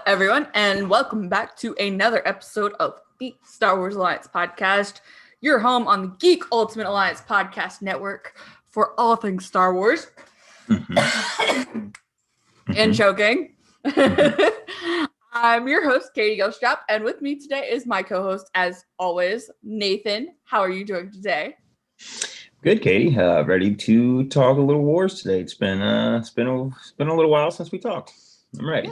everyone, and welcome back to another episode of the Star Wars Alliance podcast, your home on the Geek Ultimate Alliance podcast network for all things Star Wars. And choking. I'm your host, Katie Ghostrap, and with me today is my co-host, as always, Nathan. How are you doing today? Good, Katie. Ready to talk a little wars today. It's been a little while since we talked. I'm ready.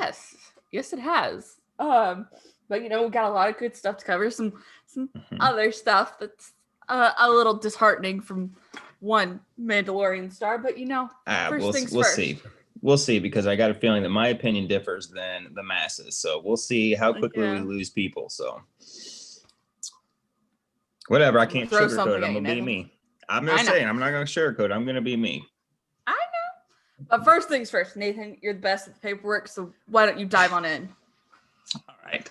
Yes, it has. But we got a lot of good stuff to cover. Some other stuff that's a little disheartening from one Mandalorian star. But first things we'll first. See. We'll see, because I got a feeling that my opinion differs than the masses. So we'll see how quickly we lose people. So whatever. I can't sugarcoat it. I'm gonna be me. I'm not saying I'm not going to sugarcoat. I'm going to be me. I know. But first things first, Nathan, you're the best at the paperwork, so why don't you dive on in? All right.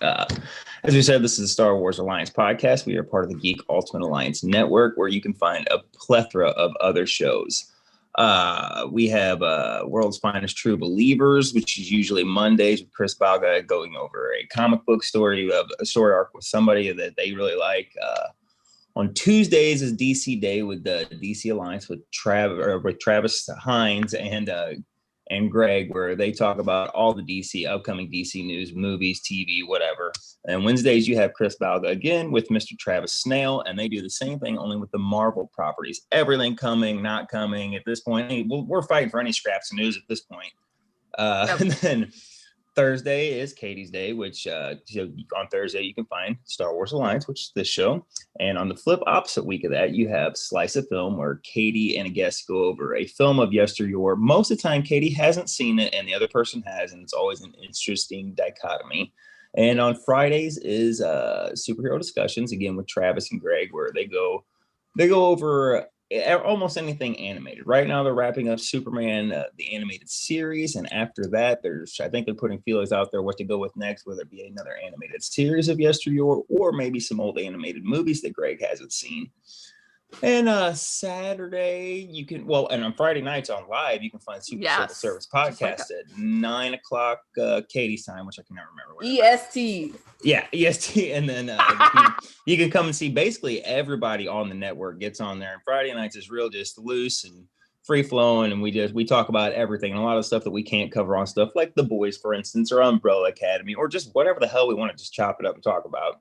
As we said, this is the Star Wars Alliance podcast. We are part of the Geek Ultimate Alliance network, where you can find a plethora of other shows. We have World's Finest True Believers, which is usually Mondays with Chris Balga going over a comic book story, a story arc with somebody that they really like. On Tuesdays is DC Day with the DC Alliance with Travis Hines and Greg, where they talk about all the upcoming DC news, movies, TV, whatever. And Wednesdays you have Chris Balga again with Mr. Travis Snail, and they do the same thing only with the Marvel properties. Everything coming, not coming at this point. We're fighting for any scraps of news at this point. And then Thursday is Katie's Day, which on Thursday you can find Star Wars Alliance, which is this show. And on the flip opposite week of that, you have Slice of Film, where Katie and a guest go over a film of yesteryear. Most of the time, Katie hasn't seen it and the other person has, and it's always an interesting dichotomy. And on Fridays is superhero discussions, again with Travis and Greg, where they go over almost anything animated. Right now they're wrapping up Superman, the animated series, and after that I think they're putting feelers out there what to go with next, whether it be another animated series of yesteryear or maybe some old animated movies that Greg hasn't seen. And Saturday and on Friday nights on live you can find Super Civil Service podcast at 9 o'clock Katie's time, which I can never remember. EST. Yeah, EST. And then you can come and see basically everybody on the network gets on there. And Friday nights is real just loose and free flowing, and we talk about everything and a lot of stuff that we can't cover on stuff like The Boys, for instance, or Umbrella Academy, or just whatever the hell we want to just chop it up and talk about.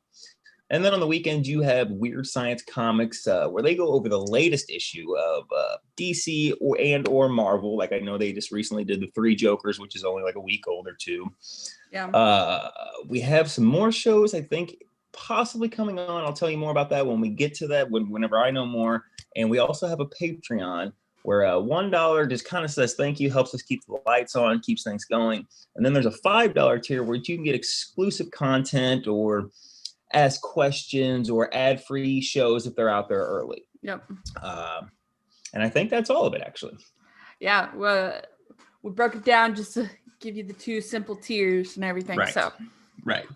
And then on the weekend, you have Weird Science Comics, where they go over the latest issue of DC or Marvel. Like I know they just recently did the Three Jokers, which is only like a week old or two. Yeah. We have some more shows, I think, possibly coming on. I'll tell you more about that when we get to that, whenever I know more. And we also have a Patreon where $1 just kind of says thank you, helps us keep the lights on, keeps things going. And then there's a $5 tier where you can get exclusive content or ask questions or ad-free shows if they're out there early. Yep. And I think that's all of it, actually. Yeah. Well, we broke it down just to give you the two simple tiers and everything. Right. So, right.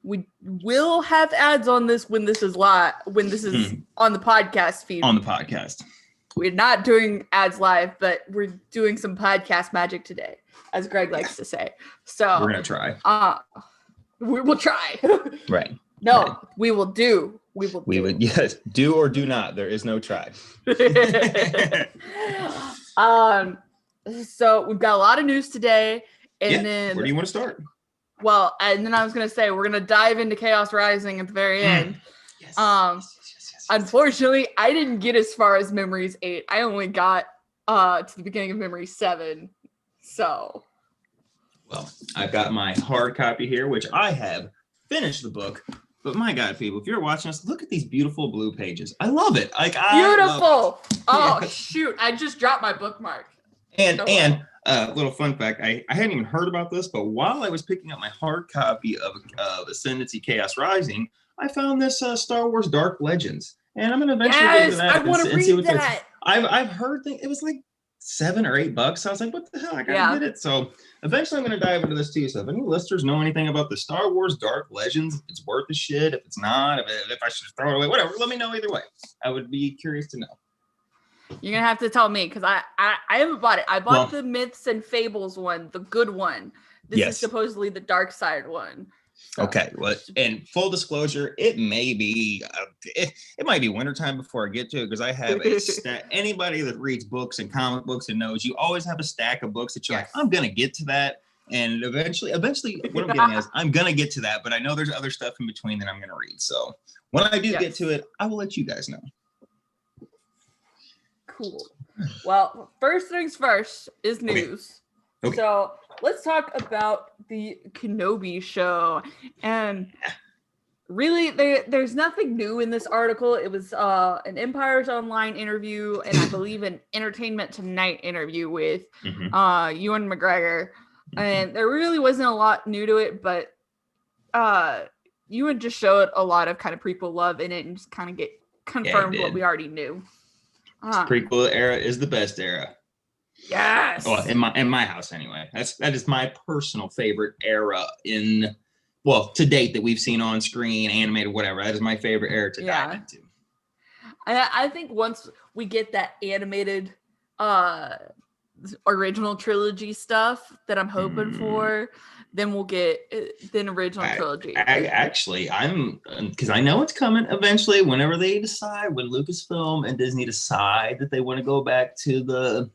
We will have ads on this when this is live, when this is on the podcast feed. On the podcast. We're not doing ads live, but we're doing some podcast magic today, as Greg likes to say. So we're gonna try. We will try. Right. No, right. We will do. We would, yes. Do or do not. There is no try. So we've got a lot of news today. And then where do you want to start? Well, and then I was going to say, we're going to dive into Chaos Rising at the very end. Yes. Unfortunately, I didn't get as far as Memories VIII. I only got to the beginning of Memories VII. So... Well, I've got my hard copy here, which I have finished the book. But my God, people, if you're watching us, look at these beautiful blue pages. I love it. Beautiful. Oh, shoot. I just dropped my bookmark. And little fun fact, I hadn't even heard about this, but while I was picking up my hard copy of Ascendancy Chaos Rising, I found this Star Wars Dark Legends. And I'm going to eventually get into that. I want to read that. I've heard it was like $7 or $8. So I was like, what the hell? I gotta get it. So eventually I'm gonna dive into this too. So if any listeners know anything about the Star Wars Dark Legends, if it's worth the shit, if it's not, if I should throw it away, whatever, let me know either way. I would be curious to know. You're gonna have to tell me, because I haven't bought it. I bought the Myths and Fables one, the good one. This Yes. is supposedly the dark side one. So. Okay, well, and full disclosure, it may be it might be wintertime before I get to it, because I have a stack. Anybody that reads books and comic books and knows, you always have a stack of books that you're like, I'm gonna get to that, and eventually, what I'm getting is I'm gonna get to that, but I know there's other stuff in between that I'm gonna read. So when I do get to it, I will let you guys know. Cool. Well, first things first is news. Okay. So let's talk about the Kenobi show. And really, there's nothing new in this article. It was an Empire's Online interview, and I believe an Entertainment Tonight interview with Ewan McGregor. And there really wasn't a lot new to it, but Ewan just showed a lot of kind of prequel love in it and just kind of confirmed what we already knew. Prequel era is the best era. Yes. Well, in my house anyway. That is my personal favorite era to date that we've seen on screen, animated, whatever. That is my favorite era to dive into. I think once we get that animated original trilogy stuff that I'm hoping for, then we'll get the original trilogy. I'm because I know it's coming eventually. Whenever they decide, when Lucasfilm and Disney decide that they want to go back to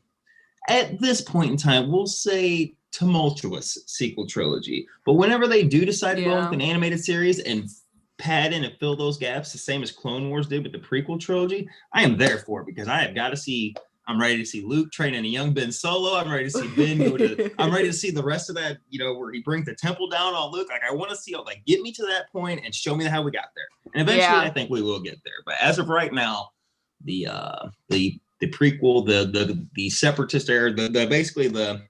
at this point in time, we'll say tumultuous sequel trilogy. But whenever they do decide to go with an animated series and pad in and fill those gaps, the same as Clone Wars did with the prequel trilogy, I am there for it, because I have got to see. I'm ready to see Luke training a young Ben Solo. I'm ready to see Ben I'm ready to see the rest of that, where he brings the temple down on Luke. Like, I want to see, get me to that point and show me how we got there. And eventually, I think we will get there. But as of right now, the prequel, the separatist era, basically the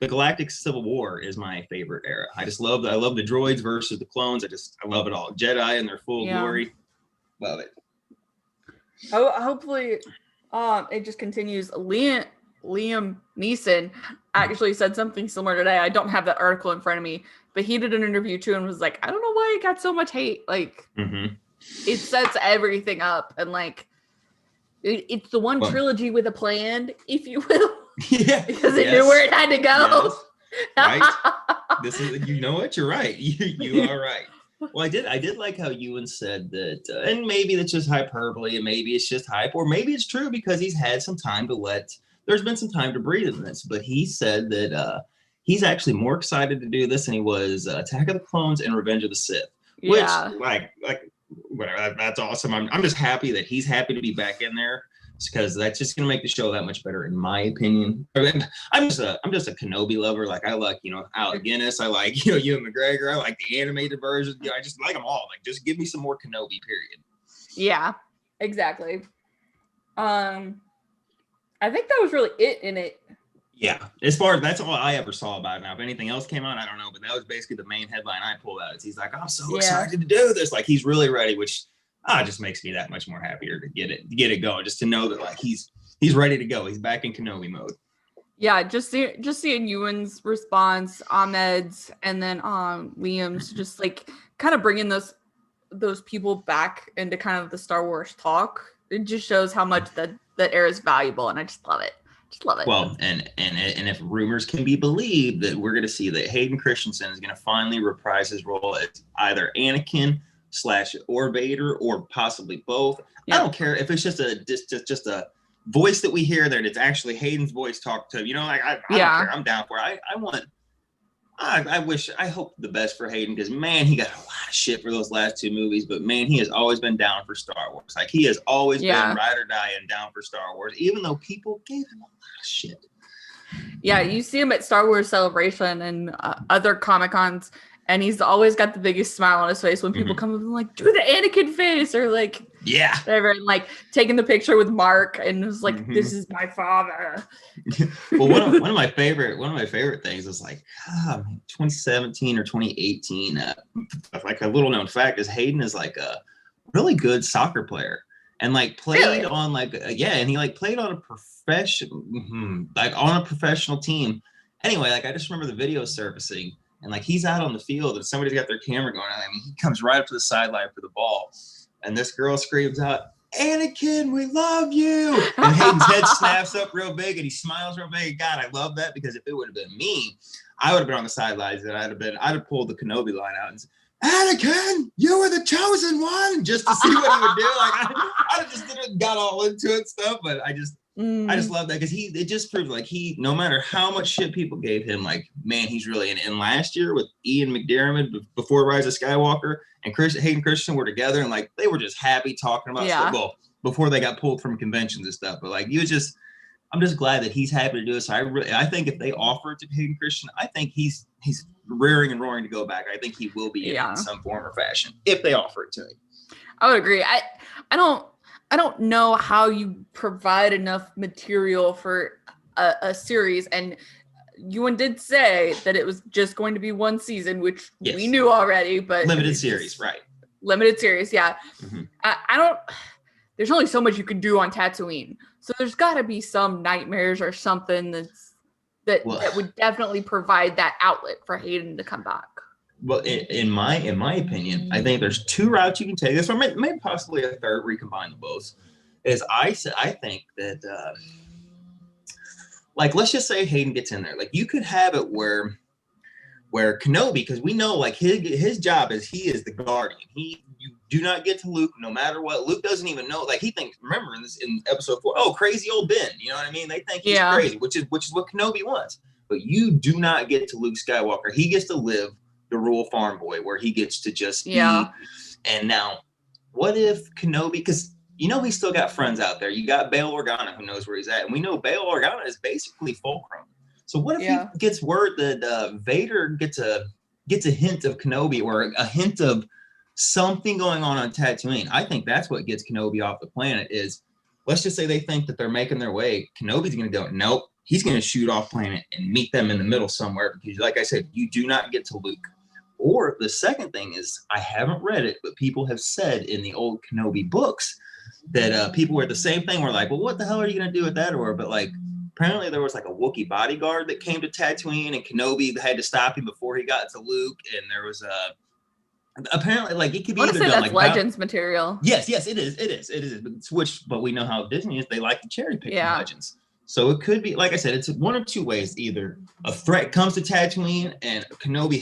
Galactic Civil War is my favorite era. I love the droids versus the clones. I love it all. Jedi in their full glory. Love it. Oh, hopefully. It just continues. Liam Neeson actually said something similar today. I don't have that article in front of me, but he did an interview too and was like, I don't know why it got so much hate. Like, it sets everything up, and it's the one trilogy with a plan, if you will. Yeah, because it knew where it had to go. Yes. Right. This is, you know what? You're right. You are right. Well, I did like how Ewan said that, and maybe that's just hyperbole, and maybe it's just hype, or maybe it's true because he's had some time there's been some time to breathe in this, but he said that he's actually more excited to do this than he was Attack of the Clones and Revenge of the Sith, which, whatever, that's awesome. I'm just happy that he's happy to be back in there, because that's just gonna make the show that much better, in my opinion. I'm just a Kenobi lover. Like, I like Alec Guinness. I like Ewan McGregor. I like the animated version. I just like them all. Like, just give me some more Kenobi. Period. Yeah, exactly. I think that was really it in it. Yeah, as far as that's all I ever saw about it. Now, if anything else came out, I don't know, but that was basically the main headline I pulled out. He's like, I'm so excited to do this. Like, he's really ready, which just makes me that much more happier to get it going, just to know that he's ready to go. He's back in Kenobi mode. Yeah, just seeing Ewan's response, Ahmed's, and then Liam's, just kind of bringing those people back into kind of the Star Wars talk. It just shows how much that era is valuable, and I just love it. Well, and if rumors can be believed, that we're going to see that Hayden Christensen is going to finally reprise his role as either Anakin / or Vader, or possibly both. I don't care if it's just a voice that we hear there, and it's actually Hayden's voice talk to. I don't care. I'm down for it. I hope the best for Hayden, because man, he got a lot of shit for those last two movies, but man, he has always been down for Star Wars. Like, he has always been ride or die and down for Star Wars, even though people gave him a lot of shit. Yeah, you see him at Star Wars Celebration and other Comic-Cons, and he's always got the biggest smile on his face when people come up and like, do the Anakin face, or whatever, and taking the picture with Mark, and was like, this is my father. Well, one of my favorite things is 2017 or 2018. A little known fact is Hayden is a really good soccer player, and played on and he played on a professional team. Anyway, I just remember the video surfacing. And he's out on the field, and somebody's got their camera going on. I mean, he comes right up to the sideline for the ball, and this girl screams out, "Anakin, we love you!" And Hayden's head snaps up real big, and he smiles real big. God, I love that, because if it would have been me, I would have been on the sidelines and I'd have pulled the Kenobi line out and said, Anakin, you were the chosen one, just to see what he would do. Like I just got all into it and stuff, but I just love that because it just proved like no matter how much shit people gave him, like, man, he's really in. And last year with Ian McDiarmid before Rise of Skywalker and Hayden Christensen were together and like they were just happy talking about stuff. Well, before they got pulled from conventions and stuff, but like I'm just glad that he's happy to do it. So I think if they offer it to Hayden Christensen, I think he's rearing and roaring to go back. I think he will be in some form or fashion if they offer it to him. I would agree. I don't know how you provide enough material for a series, and Ewan did say that it was just going to be one season, which we knew already, but limited series, right? Limited series, yeah. Mm-hmm. There's only so much you can do on Tatooine, so there's got to be some nightmares or something that would definitely provide that outlet for Hayden to come back. Well, in my opinion, I think there's two routes you can take. This, or maybe possibly a third where you combine the both. I think that, like, let's just say Hayden gets in there. Like, you could have it where Kenobi, because we know, like, his job is he is the guardian. You do not get to Luke no matter what. Luke doesn't even know. Like, he thinks, remember in episode 4, oh, crazy old Ben. You know what I mean? They think he's crazy, which is what Kenobi wants. But you do not get to Luke Skywalker. He gets to live the rural farm boy where he gets to just be. And now, what if Kenobi, because he's still got friends out there. You got Bail Organa who knows where he's at. And we know Bail Organa is basically Fulcrum. So what if he gets word that Vader gets a hint of Kenobi or a hint of something going on Tatooine? I think that's what gets Kenobi off the planet is, let's just say they think that they're making their way. Kenobi's going to go, nope. He's going to shoot off planet and meet them in the middle somewhere because, like I said, you do not get to Luke. Or the second thing is, I haven't read it, but people have said in the old Kenobi books that people were the same thing. We're like, well, what the hell are you going to do with that? Or, but like, apparently there was like a Wookiee bodyguard that came to Tatooine and Kenobi had to stop him before he got to Luke. And there was apparently like it could be either done that's like Legends material. Yes, it is. But we know how Disney is. They like to cherry pick Legends. So it could be, like I said, it's one of two ways. Either a threat comes to Tatooine and Kenobi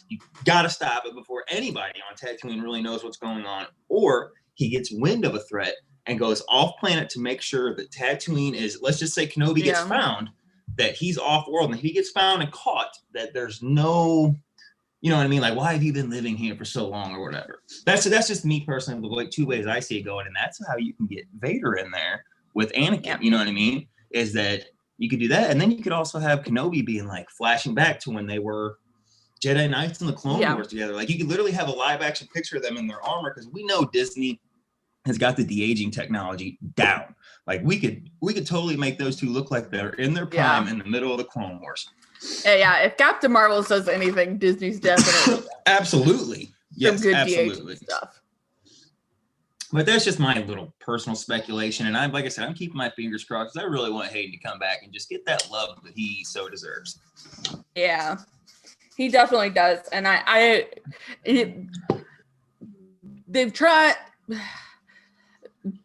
you got to stop it before anybody on Tatooine really knows what's going on, or he gets wind of a threat and goes off planet to make sure that Tatooine is, let's just say Kenobi gets found, that he's off world, and if he gets found and caught, that there's no, you know what I mean? Like, why have you been living here for so long or whatever? That's just me personally, the two ways I see it going. And that's how you can get Vader in there with Anakin. You know what I mean? Is that you could do that. And then you could also have Kenobi being like flashing back to when they were Jedi Knights and the Clone Wars together. Like you could literally have a live action picture of them in their armor, because we know Disney has got the de-aging technology down. Like we could totally make those two look like they're in their prime in the middle of the Clone Wars. Yeah, if Captain Marvel says anything, Disney's definitely absolutely. Yes, some good absolutely. de-aging stuff. But that's just my little personal speculation. And like I said, I'm keeping my fingers crossed because I really want Hayden to come back and just get that love that he so deserves. Yeah, he definitely does. And they've tried,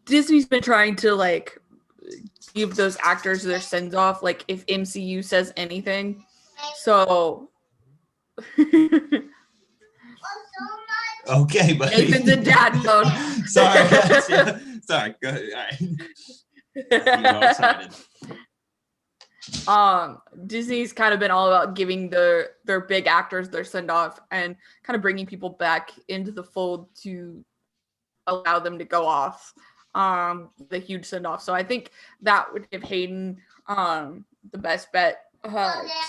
Disney's been trying to like give those actors their sends off, like if MCU says anything. So okay, but Nathan's in dad mode. Sorry, sorry. Go ahead. All right. Disney's kind of been all about giving their big actors their send off and kind of bringing people back into the fold to allow them to go off the huge send off. So I think that would give Hayden the best bet to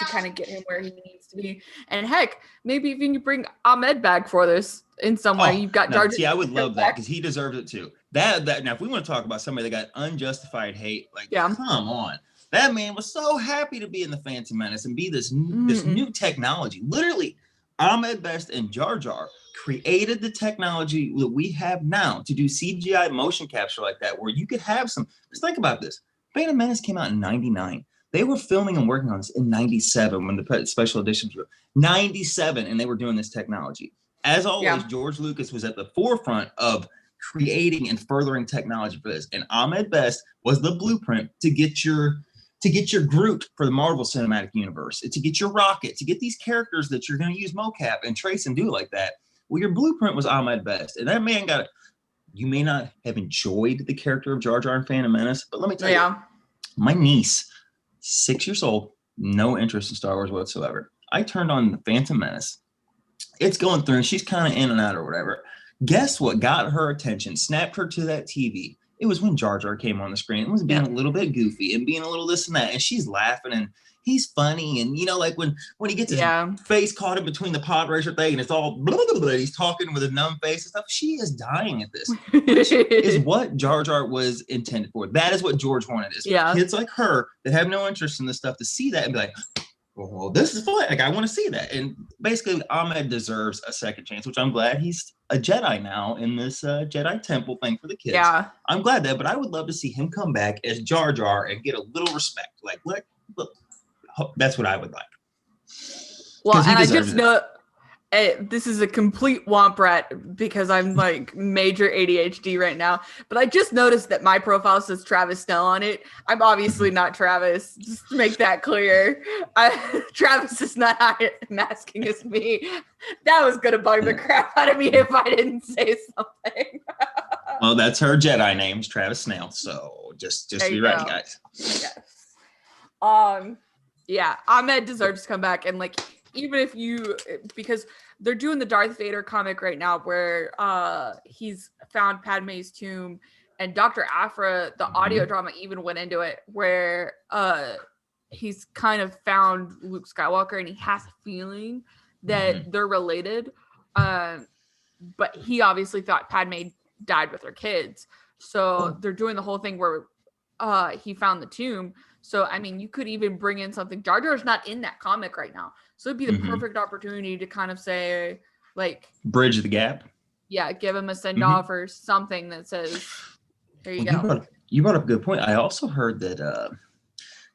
kind of get him where he needs to be. And heck, maybe even you bring Ahmed back for this in some way. You've got Jar Jar. See, I would love that because he deserves it too. That now, if we want to talk about somebody that got unjustified hate, like come on, that man was so happy to be in the Phantom Menace and be this new technology. Literally, Ahmed Best and Jar Jar created the technology that we have now to do CGI motion capture like that, where you could have some. Just think about this: Phantom Menace came out in '99. They were filming and working on this in 97 when the special editions were 97, and they were doing this technology. As always, George Lucas was at the forefront of creating and furthering technology for this. And Ahmed Best was the blueprint to get your to get your Groot for the Marvel Cinematic Universe, to get your Rocket, to get these characters that you're going to use mocap and trace and do like that. Well, your blueprint was Ahmed Best, and that man got. You may not have enjoyed the character of Jar Jar in Phantom Menace, but let me tell you, my niece, 6 years old, no interest in Star Wars whatsoever. I turned on the Phantom Menace. It's going through, and she's kind of in and out or whatever. Guess what got her attention, snapped her to that TV? It was when Jar Jar came on the screen. It was being a little bit goofy and being a little this and that. And she's laughing and he's funny. And, you know, like when he gets his face caught in between the pod racer thing and it's all blah, blah, blah, blah, he's talking with a numb face and stuff. She is dying at this, which is what Jar Jar was intended for. That is what George wanted. Is for kids like her that have no interest in this stuff to see that and be like, well, this is fun. Like, I want to see that. And basically, Ahmed deserves a second chance, which I'm glad he's a Jedi now in this Jedi Temple thing for the kids. Yeah. I'm glad that, but I would love to see him come back as Jar Jar and get a little respect. Like, look, that's what I would like. Well, and I just know this is a complete womp rat because I'm like major ADHD right now, but I just noticed that my profile says Travis Snell on it. I'm obviously not Travis, just to make that clear. Travis is not masking as me. That was going to bug the crap out of me if I didn't say something. Well, that's her Jedi name, Travis Snell. So just be ready, guys. Yes. Yeah, Ahmed deserves to come back and like, even if you, because they're doing the Darth Vader comic right now where he's found Padme's tomb, and Dr. Aphra, the audio drama even went into it where he's kind of found Luke Skywalker and he has a feeling that they're related. But he obviously thought Padme died with her kids. So they're doing the whole thing where he found the tomb. So, I mean, you could even bring in something. Jar Jar's not in that comic right now. So it'd be the perfect opportunity to kind of say, like... bridge the gap. Yeah, give him a send-off or something that says, here you go. You brought up a good point. I also heard that,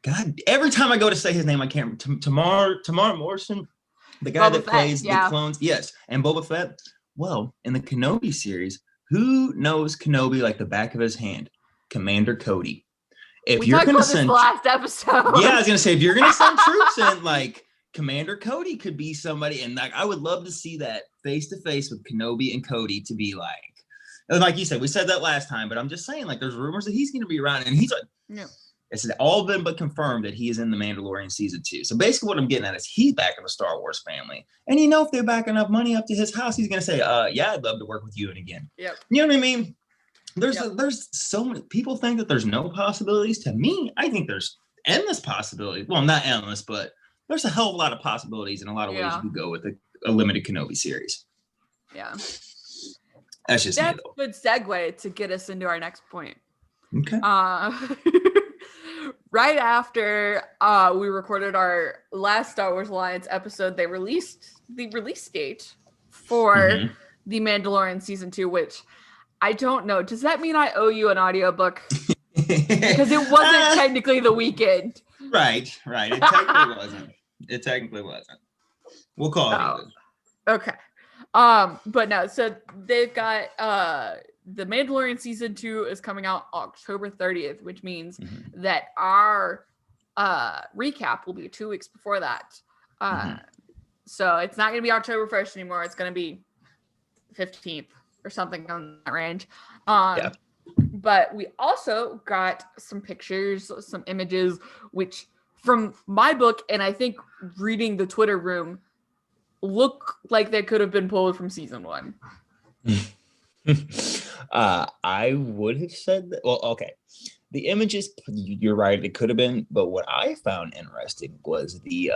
God, every time I go to say his name, I can't... Tamar Morrison, the guy that plays the clones. Yes, and Boba Fett. Well, in the Kenobi series, who knows Kenobi like the back of his hand? Commander Cody. If you're going to send last episode. Yeah, I was going to say, if you're going to send troops in, like Commander Cody could be somebody. And like, I would love to see that face to face with Kenobi and Cody to be like you said, we said that last time, but I'm just saying, like, there's rumors that he's going to be around and he's like, it's all been but confirmed that he is in the Mandalorian season 2. So basically what I'm getting at is he's back in the Star Wars family. And you know, if they're back enough money up to his house, he's going to say, yeah, I'd love to work with you and again. Yep. You know what I mean? There's so many people think that there's no possibilities. To me, I think there's endless possibilities. Well, not endless, but there's a hell of a lot of possibilities in a lot of ways you could go with a limited Kenobi series. Yeah. That's just a good segue to get us into our next point. Okay. Right after we recorded our last Star Wars Alliance episode, they released the release date for The Mandalorian Season 2, which I don't know. Does that mean I owe you an audiobook? Because it wasn't technically the weekend. Right. It technically wasn't. We'll call it even. Okay. But no, so they've got The Mandalorian Season 2 is coming out October 30th, which means that our recap will be 2 weeks before that. So it's not going to be October 1st anymore. It's going to be 15th. Or something on that range. But we also got some pictures, some images, which from my book, and I think reading the Twitter room, look like they could have been pulled from season 1. I would have said that. Well, okay. The images, you're right, it could have been. But what I found interesting was the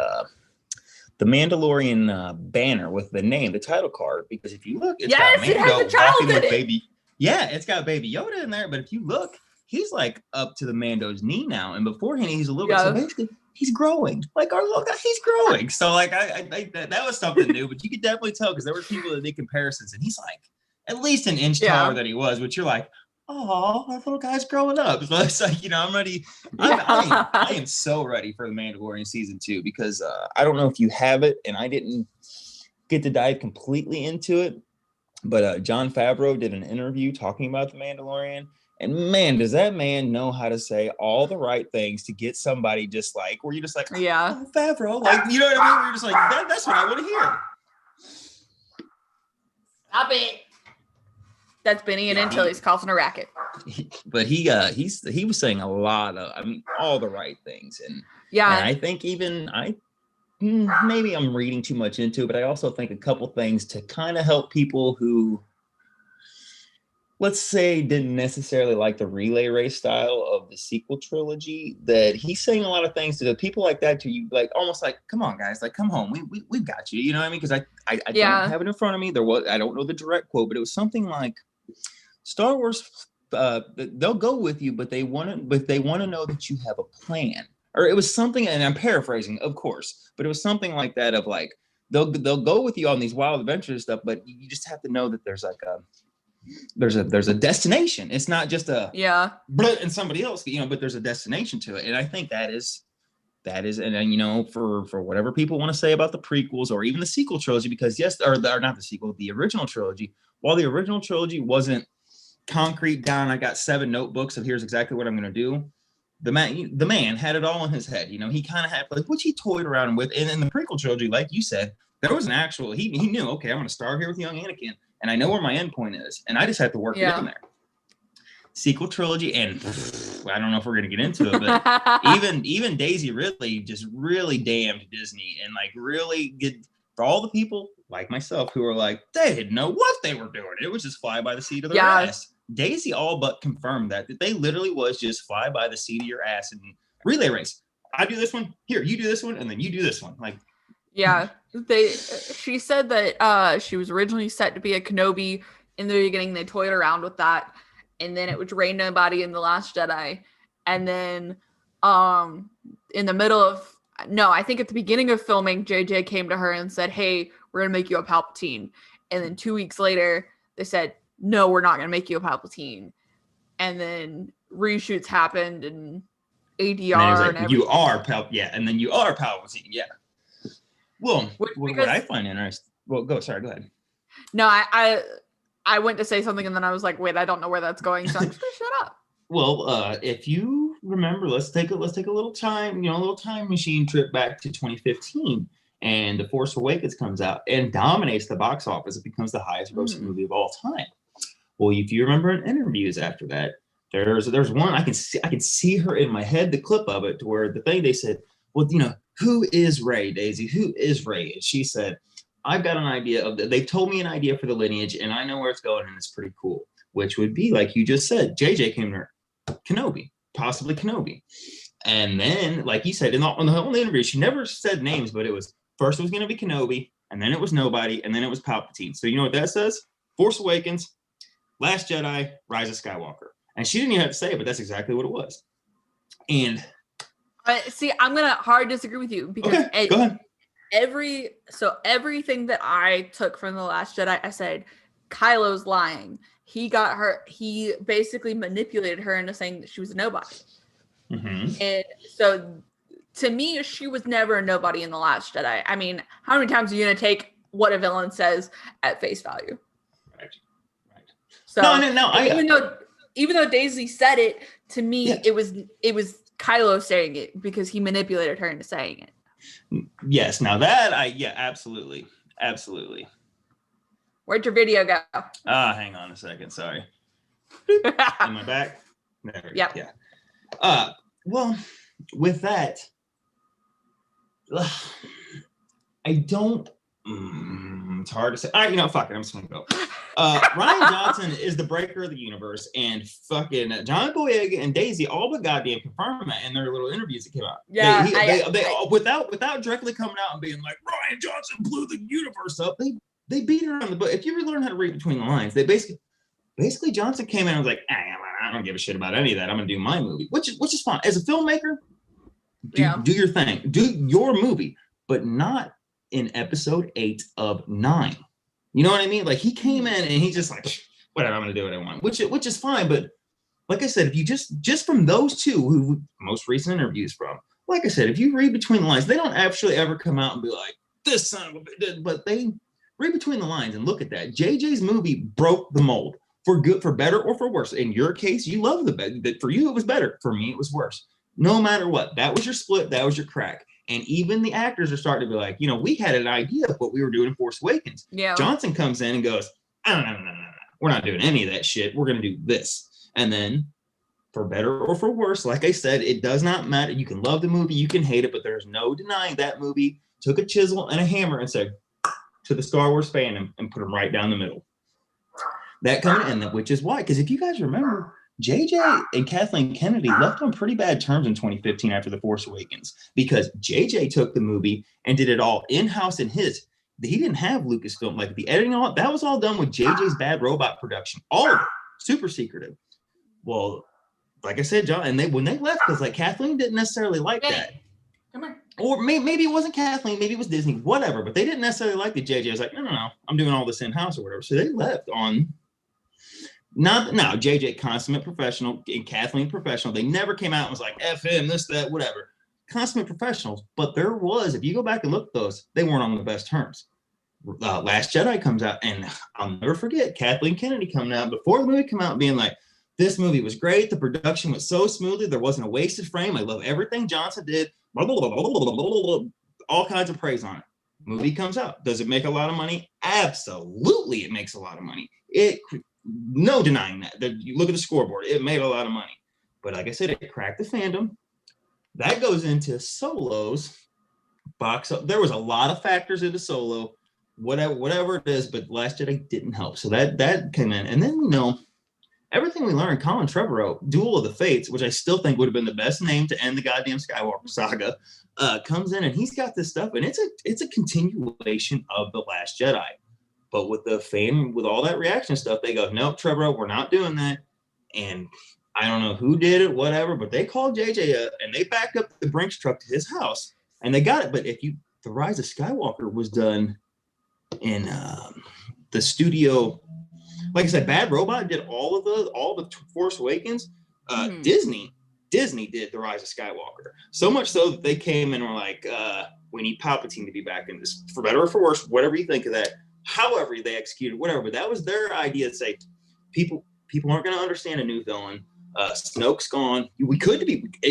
Mandalorian banner with the name, the title card, because if you look, it's got Mando walking with baby. Yeah, it's got Baby Yoda in there, but if you look, he's like up to the Mando's knee now, and beforehand he's a little bit. So basically, he's growing. Like our little guy, he's growing. So like I think that was something new, but you could definitely tell because there were people that did comparisons, and he's like at least an inch taller than he was, which you're like, oh, our little guy's growing up. So it's like, you know, I'm ready. I am so ready for the Mandalorian season 2 because I don't know if you have it, and I didn't get to dive completely into it, but Jon Favreau did an interview talking about the Mandalorian, And man, does that man know how to say all the right things to get somebody just like, where you're just like, yeah, oh, Favreau, like, you know what I mean? Where you're just like, that's what I want to hear. Stop it. That's Benny and Antilles causing a racket. But he was saying a lot of, I mean, all the right things. And I think maybe I'm reading too much into it, but I also think a couple things to kind of help people who, let's say, didn't necessarily like the relay race style of the sequel trilogy, that he's saying a lot of things to the people like that, to you, like, almost like, come on, guys, like, come home. We've got you. You know what I mean? Because I don't have it in front of me. I don't know the direct quote, but it was something like, Star Wars, they'll go with you, but they want to know that you have a plan. Or it was something, and I'm paraphrasing, of course, but it was something like that of like, they'll go with you on these wild adventures and stuff, but you just have to know that there's like there's a destination. It's not just and somebody else, but there's a destination to it. And I think that is, and then, for whatever people want to say about the prequels or even the sequel trilogy, because or not the sequel, the original trilogy, while the original trilogy wasn't concrete down, I got 7 notebooks of here's exactly what I'm going to do. The man had it all in his head. He kind of had, like, which he toyed around with. And in the prequel trilogy, like you said, there was an actual, he knew, okay, I'm going to start here with young Anakin, and I know where my end point is, and I just have to work it in there. Sequel trilogy, and I don't know if we're going to get into it, but even Daisy Ridley just really damned Disney, and like really for all the people like myself who are like, they didn't know what they were doing. It was just fly by the seat of their ass. Daisy all but confirmed that they literally was just fly by the seat of your ass and relay race. I do this one, here, you do this one, and then you do this one. Like, she said that she was originally set to be a Kenobi. In the beginning, they toyed around with that, and then it was Rey Nobody in The Last Jedi. And then in the middle of, I think at the beginning of filming, JJ came to her and said, hey, we're going to make you a Palpatine. And then 2 weeks later, they said, no, we're not going to make you a Palpatine. And then reshoots happened and ADR and everything. You are Palpatine. And then you are Palpatine. Yeah. Well, what I find interesting. Well, go ahead. No, I went to say something and then I was like, wait, I don't know where that's going. So I'm just going to shut up. Well, if you remember, let's take a little time, a little time machine trip back to 2015. And The Force Awakens comes out and dominates the box office. It becomes the highest grossing movie of all time. Well, if you remember in interviews after that, there's one I can see her in my head, the clip of it, to where the thing they said, well, who is Rey, Daisy? Who is Rey? And she said, I've got an idea they've told me an idea for the lineage, and I know where it's going, and it's pretty cool. Which would be, like you just said, JJ came to her, Kenobi, possibly Kenobi. And then, like you said, in the whole interview, she never said names, but it was first it was going to be Kenobi, and then it was nobody, and then it was Palpatine. So you know what that says? Force Awakens, Last Jedi, Rise of Skywalker. And she didn't even have to say it, but that's exactly what it was. And see, I'm going to hard disagree with you because go ahead. Everything that I took from The Last Jedi, I said, Kylo's lying. He basically manipulated her into saying that she was a nobody. Mm-hmm. And so to me, she was never a nobody in The Last Jedi. I mean, how many times are you going to take what a villain says at face value? Right. So no. Even though Daisy said it, to me, it was Kylo saying it because he manipulated her into saying it. Yes. Now that absolutely. Where'd your video go? Hang on a second. Sorry. Am I back? There. Yep. Yeah. Well, with that, I don't. It's hard to say. All right, fuck it. I'm just gonna go. Ryan Johnson is the breaker of the universe, and fucking John Boyega and Daisy all but goddamn confirmed that in their little interviews that came out. Yeah, they without directly coming out and being like Ryan Johnson blew the universe up. They beat her on the butt. If you learn how to read between the lines, they basically Johnson came in and was like, I don't give a shit about any of that. I'm gonna do my movie, which is fine. As a filmmaker, do your thing, do your movie, but not in episode 8 of 9. You know what I mean? Like, he came in and he's just like, whatever, I'm gonna do what I want, which is fine. But like I said, if you just from those two who most recent interviews from, like I said, if you read between the lines, they don't actually ever come out and be like, this son of a bitch, but they read between the lines and look at that. JJ's movie broke the mold. for good, for better or for worse. In your case, you love the bed. For you, it was better. For me, it was worse. No matter what, that was your split. That was your crack. And even the actors are starting to be like, we had an idea of what we were doing in Force Awakens. Yeah. Johnson comes in and goes, no. We're not doing any of that shit. We're going to do this. And then for better or for worse, like I said, it does not matter. You can love the movie, you can hate it, but there's no denying that movie took a chisel and a hammer and said to the Star Wars fandom and put them right down the middle. That coming in, which is why, because if you guys remember, JJ and Kathleen Kennedy left on pretty bad terms in 2015 after The Force Awakens, because JJ took the movie and did it all in-house in his. He didn't have Lucasfilm, like the editing, all that was all done with JJ's Bad Robot production, all of it, super secretive. Well, like I said, John, and when they left, because like Kathleen didn't necessarily like that. Come on. Or maybe it wasn't Kathleen, maybe it was Disney, whatever. But they didn't necessarily like the JJ. I was like, no, I'm doing all this in house or whatever. So they left on. Not now. JJ consummate professional and Kathleen professional. They never came out and was like F him, this, that, whatever. Consummate professionals. But there was, if you go back and look at those, they weren't on the best terms. Last Jedi comes out, and I'll never forget Kathleen Kennedy coming out before the movie came out, being like, this movie was great. The production was so smoothly. There wasn't a wasted frame. I love everything Johnson did. All kinds of praise on it. Movie comes out. Does it make a lot of money? Absolutely, it makes a lot of money. No denying that. You look at the scoreboard. It made a lot of money. But like I said, it cracked the fandom. That goes into Solo's box up. There was a lot of factors into Solo, whatever it is, but Last Jedi didn't help. So that came in. And then, everything we learned, Colin Trevorrow, Duel of the Fates, which I still think would have been the best name to end the goddamn Skywalker saga, comes in and he's got this stuff, and it's a continuation of The Last Jedi. But with the fame, with all that reaction stuff, they go, nope, Trevorrow, we're not doing that. And I don't know who did it, whatever, but they called JJ up and they backed up the Brinks truck to his house and they got it. But The Rise of Skywalker was done in the studio. Like I said, Bad Robot did all the Force Awakens. Disney did The Rise of Skywalker. So much so that they came and were like, we need Palpatine to be back in this, for better or for worse, whatever you think of that. However they executed, whatever. But that was their idea to say, people aren't going to understand a new villain. Snoke's gone. It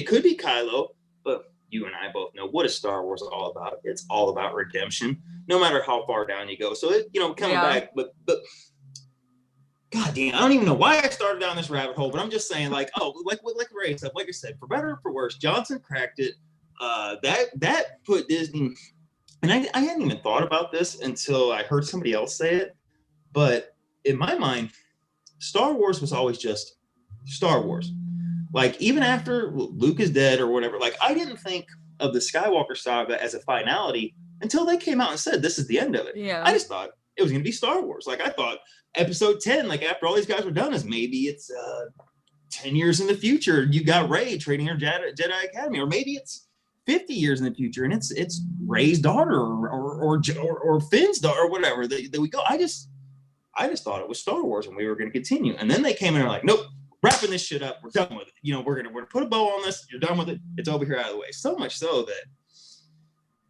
could be Kylo, but you and I both know what is Star Wars all about. It's all about redemption, no matter how far down you go. So coming back, but God damn, I don't even know why I started down this rabbit hole, but I'm just saying, like Ray said, like I said, for better or for worse, Johnson cracked it. That put Disney, and I hadn't even thought about this until I heard somebody else say it, but in my mind, Star Wars was always just Star Wars. Like, even after Luke is dead or whatever, like, I didn't think of the Skywalker saga as a finality until they came out and said, this is the end of it. Yeah. I just thought it was going to be Star Wars. Like, I thought episode 10, like, after all these guys were done, is maybe it's 10 years in the future, you got Rey training her Jedi Academy, or maybe it's 50 years in the future and it's Rey's daughter or Finn's daughter or whatever that we go. I just thought it was Star Wars and we were going to continue. And then they came in and were like, nope, wrapping this shit up. We're done with it. We're gonna put a bow on this. You're done with it. It's over here out of the way. So much so that,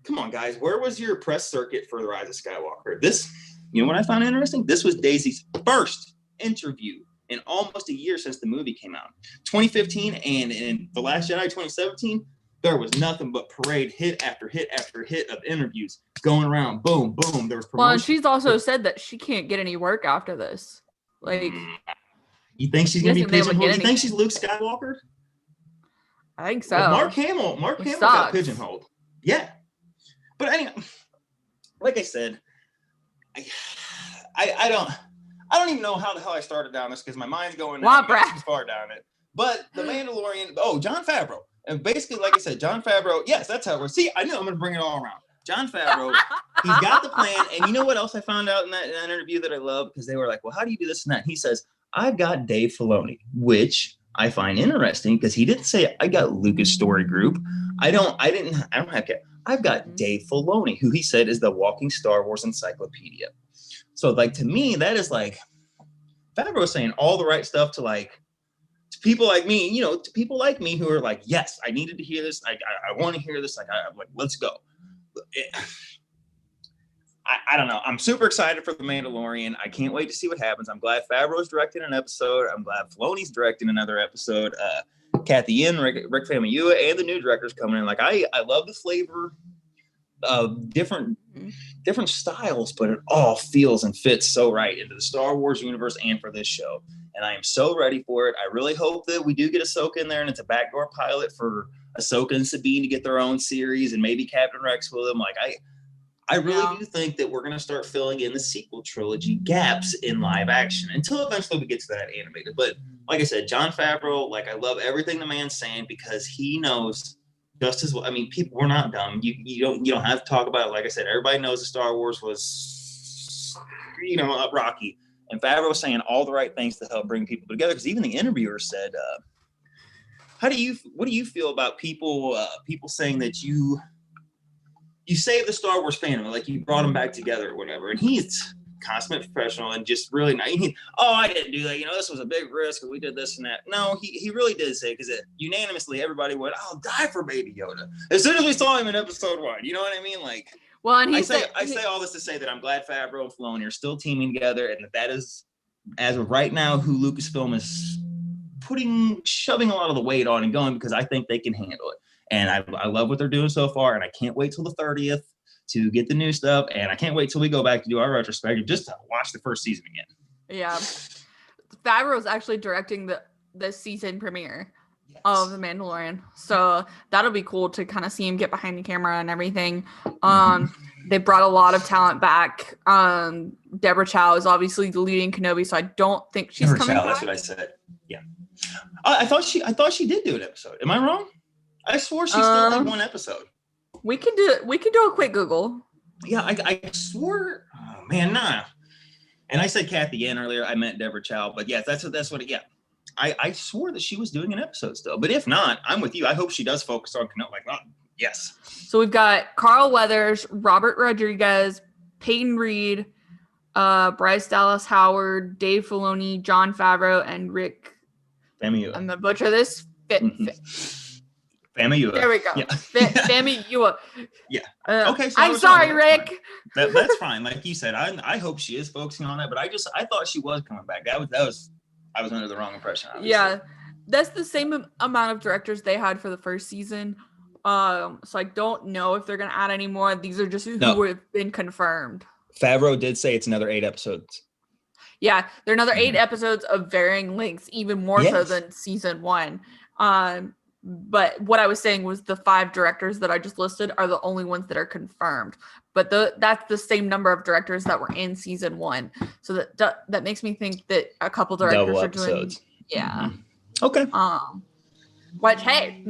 come on, guys, where was your press circuit for The Rise of Skywalker? This, what I found interesting? This was Daisy's first interview in almost a year since the movie came out. 2015 and in The Last Jedi 2017, there was nothing but parade, hit after hit after hit of interviews going around. Boom, boom. There was promotion. Well, and she's also said that she can't get any work after this. Like, you think she's going to be pigeonholed? You think she's Luke Skywalker? I think so. Well, Mark Hamill got pigeonholed. Yeah. But anyway, like I said, I don't even know how the hell I started down this because my mind's going too far down it. But the Mandalorian, Jon Favreau. And basically, like I said, Jon Favreau, yes, that's how it works. See, I knew I'm going to bring it all around. Jon Favreau, he's got the plan. And you know what else I found out in that interview that I love? Because they were like, well, how do you do this and that? He says, I've got Dave Filoni, which I find interesting because he didn't say I got Lucas Story Group. I don't have to. I've got Dave Filoni, who he said is the walking Star Wars encyclopedia. So, like, to me, that is like Favreau saying all the right stuff to people like me, to people like me who are like, yes, I needed to hear this. I want to hear this. Like, let's go. I don't know. I'm super excited for The Mandalorian. I can't wait to see what happens. I'm glad Favreau's directing an episode. I'm glad Filoni's directing another episode. Kathy Yin, Rick Famuyiwa, and the new directors coming in. Like I love the flavor of different styles, but it all feels and fits so right into the Star Wars universe and for this show. And I am so ready for it. I really hope that we do get Ahsoka in there, and it's a backdoor pilot for Ahsoka and Sabine to get their own series, and maybe Captain Rex with them. Like I really do think that we're going to start filling in the sequel trilogy gaps in live action until eventually we get to that animated. But like I said, Jon Favreau, like I love everything the man's saying because he knows just as well. I mean, people, we're not dumb. You don't have to talk about it. Like I said, everybody knows that Star Wars was, rocky. And Favreau was saying all the right things to help bring people together. Because even the interviewer said, what do you feel about people saying that you saved the Star Wars fandom, like you brought them back together or whatever? And he's consummate professional and just really nice. I didn't do that. This was a big risk and we did this and that. No, he really did say, because unanimously everybody went, I'll die for Baby Yoda as soon as we saw him in episode 1. You know what I mean? Like, well, and I say all this to say that I'm glad Favreau and Filoni are still teaming together, and that is, as of right now, who Lucasfilm is shoving a lot of the weight on and going, because I think they can handle it. And I love what they're doing so far, and I can't wait till the 30th to get the new stuff, and I can't wait till we go back to do our retrospective just to watch the first season again. Yeah. Favreau's actually directing the season premiere of The Mandalorian. So that'll be cool to kind of see him get behind the camera and everything. They brought a lot of talent back. Deborah Chow is obviously the leading Kenobi, so I don't think she's coming back. That's what I said. Yeah. I thought she did do an episode. Am I wrong? I swore she still had one episode. We can do a quick Google. Yeah, I swore. Oh man, nah. And I said Kathy Yen earlier. I meant Deborah Chow, but yeah, that's what. Yeah, I swore that she was doing an episode still. But if not, I'm with you. I hope she does focus on Kenobi. Like, yes. So we've got Carl Weathers, Robert Rodriguez, Peyton Reed, Bryce Dallas Howard, Dave Filoni, Jon Favreau, and Rick Famuyiwa. I'm gonna butcher this. Famuyiwa. There we go. Yeah. Famuyiwa. Yeah. Okay. So I'm sorry, Rick. That's fine. Like you said, I hope she is focusing on that, but I thought she was coming back. I was under the wrong impression. Obviously. Yeah, that's the same amount of directors they had for the first season. So I don't know if they're gonna add any more. These are just who have been confirmed. Favreau did say it's another 8 episodes. Yeah, there are another 8 episodes of varying lengths, even more so than season 1. But what I was saying was the 5 directors that I just listed are the only ones that are confirmed. But that's the same number of directors that were in season 1. So that makes me think that a couple directors double are episodes. doing. Yeah. Mm-hmm. Okay. But hey,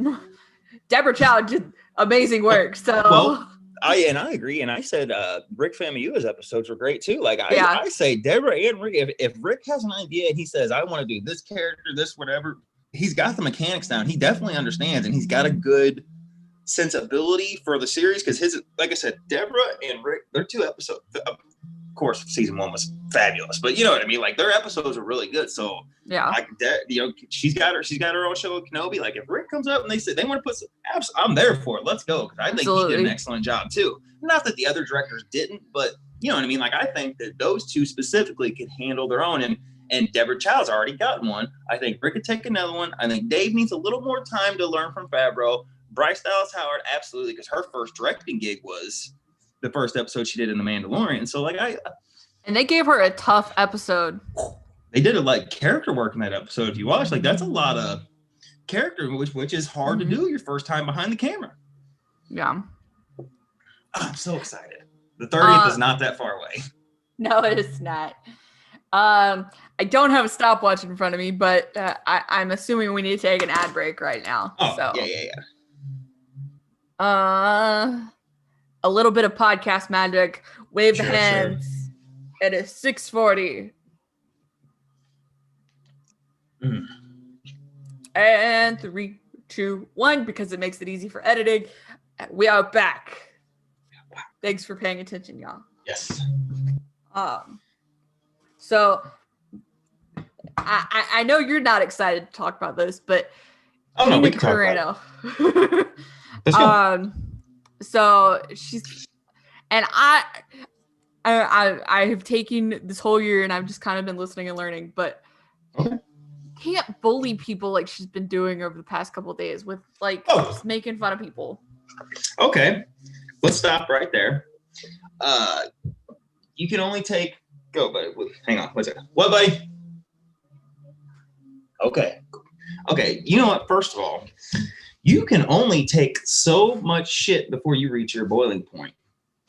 Deborah Chow did amazing work. So. Well, I agree, and I said Rick Famuyiwa's episodes were great too. Like I say, Deborah and Rick. If Rick has an idea and he says, "I want to do this character, this whatever," he's got the mechanics down. He definitely understands, and he's got a good sensibility for the series. Because like I said, Deborah and Rick, their 2 episodes. Of course, season 1 was fabulous, but you know what I mean. Like their episodes are really good. So she's got her own show with Kenobi. Like if Rick comes up and they say they want to put some apps, I'm there for it. Let's go, because I think he did an excellent job too. Not that the other directors didn't, but you know what I mean. Like I think that those 2 specifically can handle their own. And Deborah Chow's already gotten one. I think Rick could take another one. I think Dave needs a little more time to learn from Favreau. Bryce Dallas Howard, absolutely, because her first directing gig was the first episode she did in The Mandalorian. So and they gave her a tough episode. They did a character work in that episode. If you watch, that's a lot of character, which is hard to do your first time behind the camera. Yeah. I'm so excited. The 30th is not that far away. No, it is not. I don't have a stopwatch in front of me, but I'm assuming we need to take an ad break right now. Oh, so. Yeah. A little bit of podcast magic. Wave the hands. Sure. It is 6:40. And 3, 2, 1, because it makes it easy for editing. We are back. Thanks for paying attention, y'all. Yes. So I know you're not excited to talk about this, but we can talk about it. Let's go. So she's, and I have taken this whole year and I've just kind of been listening and learning, but Okay. can't bully people like she's been doing over the past couple of days with like just making fun of people. Okay. Let's stop right there. You can only take go, buddy. Hang on. What's it? What, buddy? Okay. Okay. You know what? First of all, you can only take so much shit before you reach your boiling point.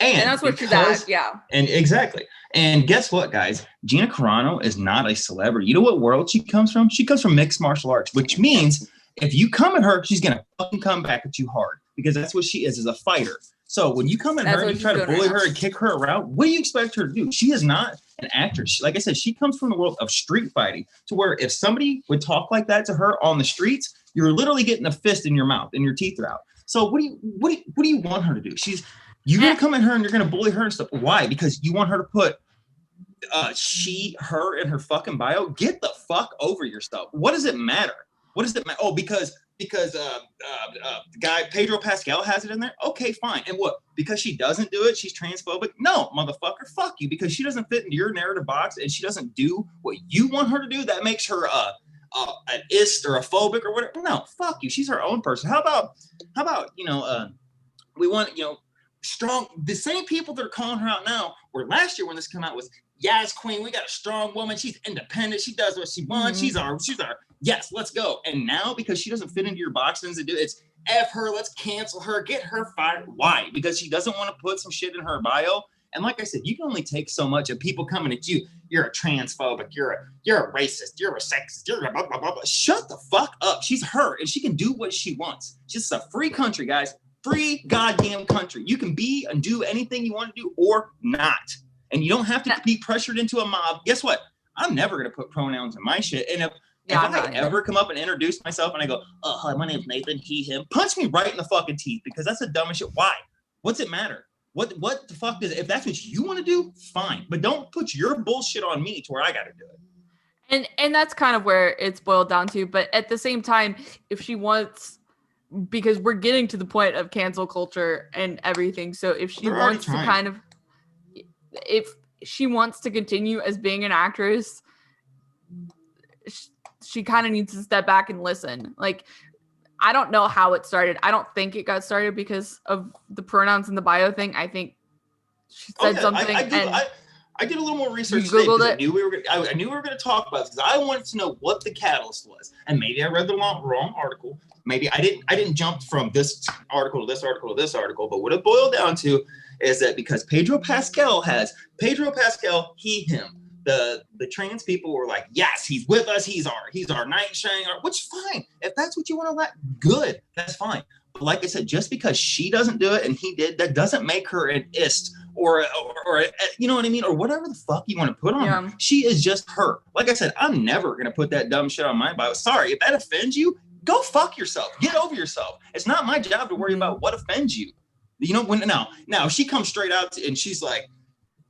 And that's what she's at, yeah. And exactly. And guess what, guys? Gina Carano is not a celebrity. You know what world she comes from? She comes from mixed martial arts, which means if you come at her, she's going to fucking come back at you hard because that's what she is a fighter. So when you come at her and you try to bully her and kick her around, what do you expect her to do? She is not an actress. Like I said, she comes from the world of street fighting to where if somebody would talk like that to her on the streets, you're literally getting a fist in your mouth and your teeth are out. So what do you want her to do? You're going to come at her and you're going to bully her and stuff. Why? Because you want her to put her in her fucking bio. Get the fuck over yourself. What does it matter? What does it matter? Oh, because the guy Pedro Pascal has it in there. Okay, fine. And what? Because she doesn't do it, she's transphobic? No, motherfucker, fuck you. Because she doesn't fit into your narrative box and she doesn't do what you want her to do. That makes her an ist or a phobic or whatever. No, fuck you. She's her own person. How about we want strong. The same people that are calling her out now were last year when this came out was yes, queen. We got a strong woman. She's independent. She does what she wants. Mm-hmm. She's our yes. Let's go. And now because she doesn't fit into your boxes and do it's F her. Let's cancel her. Get her fired. Why? Because she doesn't want to put some shit in her bio. And like I said, you can only take so much of people coming at you. You're a transphobic. You're a racist. You're a sexist. You're a blah, blah, blah, blah. Shut the fuck up. She's her and she can do what she wants. She's a free country, guys. Free goddamn country. You can be and do anything you want to do or not. And you don't have to be pressured into a mob. Guess what? I'm never going to put pronouns in my shit. And if I ever come up and introduce myself and I go, oh, hi, my name's Nathan, he, him, punch me right in the fucking teeth because that's the dumbest shit. Why? What's it matter? What the fuck does it? If that's what you want to do, fine. But don't put your bullshit on me to where I got to do it. And that's kind of where it's boiled down to. But at the same time, if she wants... Because we're getting to the point of cancel culture and everything. So if she wants to kind of, if she wants to continue as being an actress, she kind of needs to step back and listen. Like, I don't know how it started. I don't think it got started because of the pronouns in the bio thing. I think she said something. I did a little more research today because I knew we were going to talk about this because I wanted to know what the catalyst was. And maybe I read the wrong article. Maybe I didn't jump from this article to this article to this article, but what it boiled down to is that because Pedro Pascal, he, him, the trans people were like, yes, he's with us, he's our knight shining, which fine. If that's what you want to let, good, that's fine. But like I said, just because she doesn't do it and he did, that doesn't make her an ist or you know what I mean, or whatever the fuck you want to put on her. She is just her. Like I said, I'm never gonna put that dumb shit on my bio. Sorry, if that offends you, go fuck yourself. Get over yourself. It's not my job to worry about what offends you. You know, when now she comes straight out and she's like,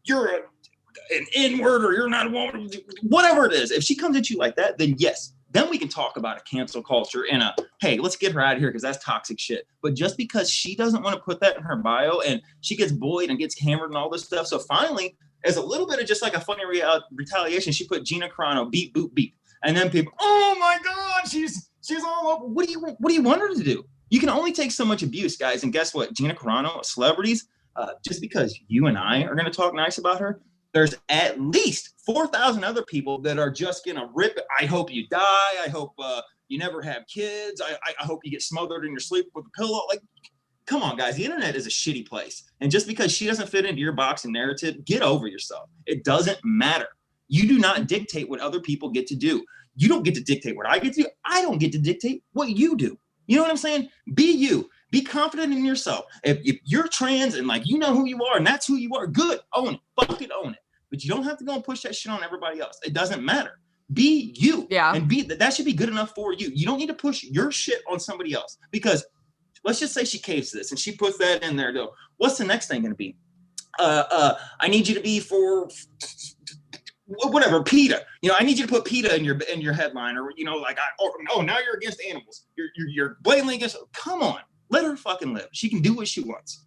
you're an N-word or you're not a woman, whatever it is. If she comes at you like that, then yes, then we can talk about a cancel culture and hey, let's get her out of here because that's toxic shit. But just because she doesn't want to put that in her bio and she gets bullied and gets hammered and all this stuff. So finally, as a little bit of just like a funny retaliation, she put Gina Carano, beep, boop, beep. And then people, oh my God, she's all over. What do you want her to do? You can only take so much abuse, guys. And guess what? Gina Carano, celebrities, just because you and I are going to talk nice about her, there's at least 4,000 other people that are just going to rip it. I hope you die. I hope you never have kids. I hope you get smothered in your sleep with a pillow. Like, come on, guys. The internet is a shitty place. And just because she doesn't fit into your box and narrative, get over yourself. It doesn't matter. You do not dictate what other people get to do. You don't get to dictate what I get to do. I don't get to dictate what you do. You know what I'm saying? Be you. Be confident in yourself. If you're trans and like you know who you are and that's who you are, good. Own it. Fucking own it. But you don't have to go and push that shit on everybody else. It doesn't matter. Be you. Yeah. And that should be good enough for you. You don't need to push your shit on somebody else. Because let's just say she caves to this and she puts that in there though. What's the next thing going to be? I need you to be for whatever, PETA. You know, I need you to put PETA in your headline, or you know, like, now you're against animals. You're blatantly against. Come on, let her fucking live. She can do what she wants.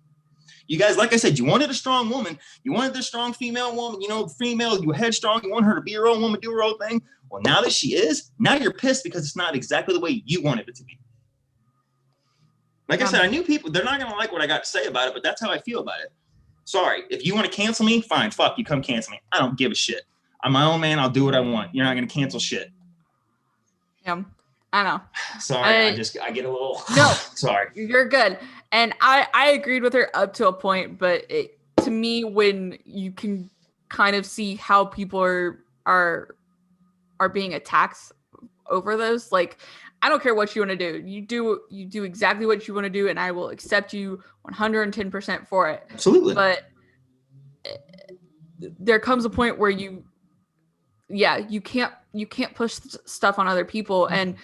You guys, like I said, you wanted a strong woman. You wanted the strong female woman, female, you headstrong. You want her to be your own woman, do her own thing. Well, now that she is, now you're pissed because it's not exactly the way you wanted it to be. Like I said, I knew people, they're not going to like what I got to say about it, but that's how I feel about it. Sorry. If you want to cancel me, fine. Fuck, you come cancel me. I don't give a shit. I'm my own man. I'll do what I want. You're not going to cancel shit. Yeah, I know. Sorry. I get a little. No, sorry. You're good. And I agreed with her up to a point, but to me, when you can kind of see how people are being attacked over those, like, I don't care what you want to do. You do exactly what you want to do, and I will accept you 110% for it. Absolutely. But there comes a point where you can't push stuff on other people, and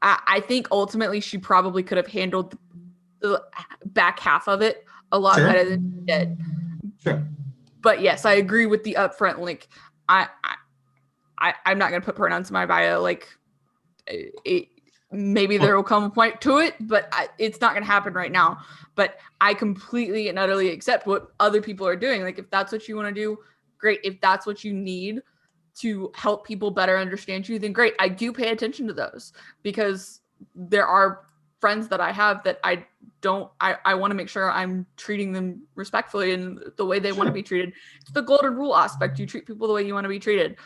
I think ultimately she probably could have handled the back half of it a lot better than she did. Sure. But yes, I agree with the upfront link. I'm not gonna put pronouns in my bio. Like, maybe there will come a point to it, but it's not gonna happen right now. But I completely and utterly accept what other people are doing. Like, if that's what you want to do, great. If that's what you need to help people better understand you, then great. I do pay attention to those because there are friends that I have that I want to make sure I'm treating them respectfully and the way they want to be treated. It's the golden rule aspect. You treat people the way you want to be treated.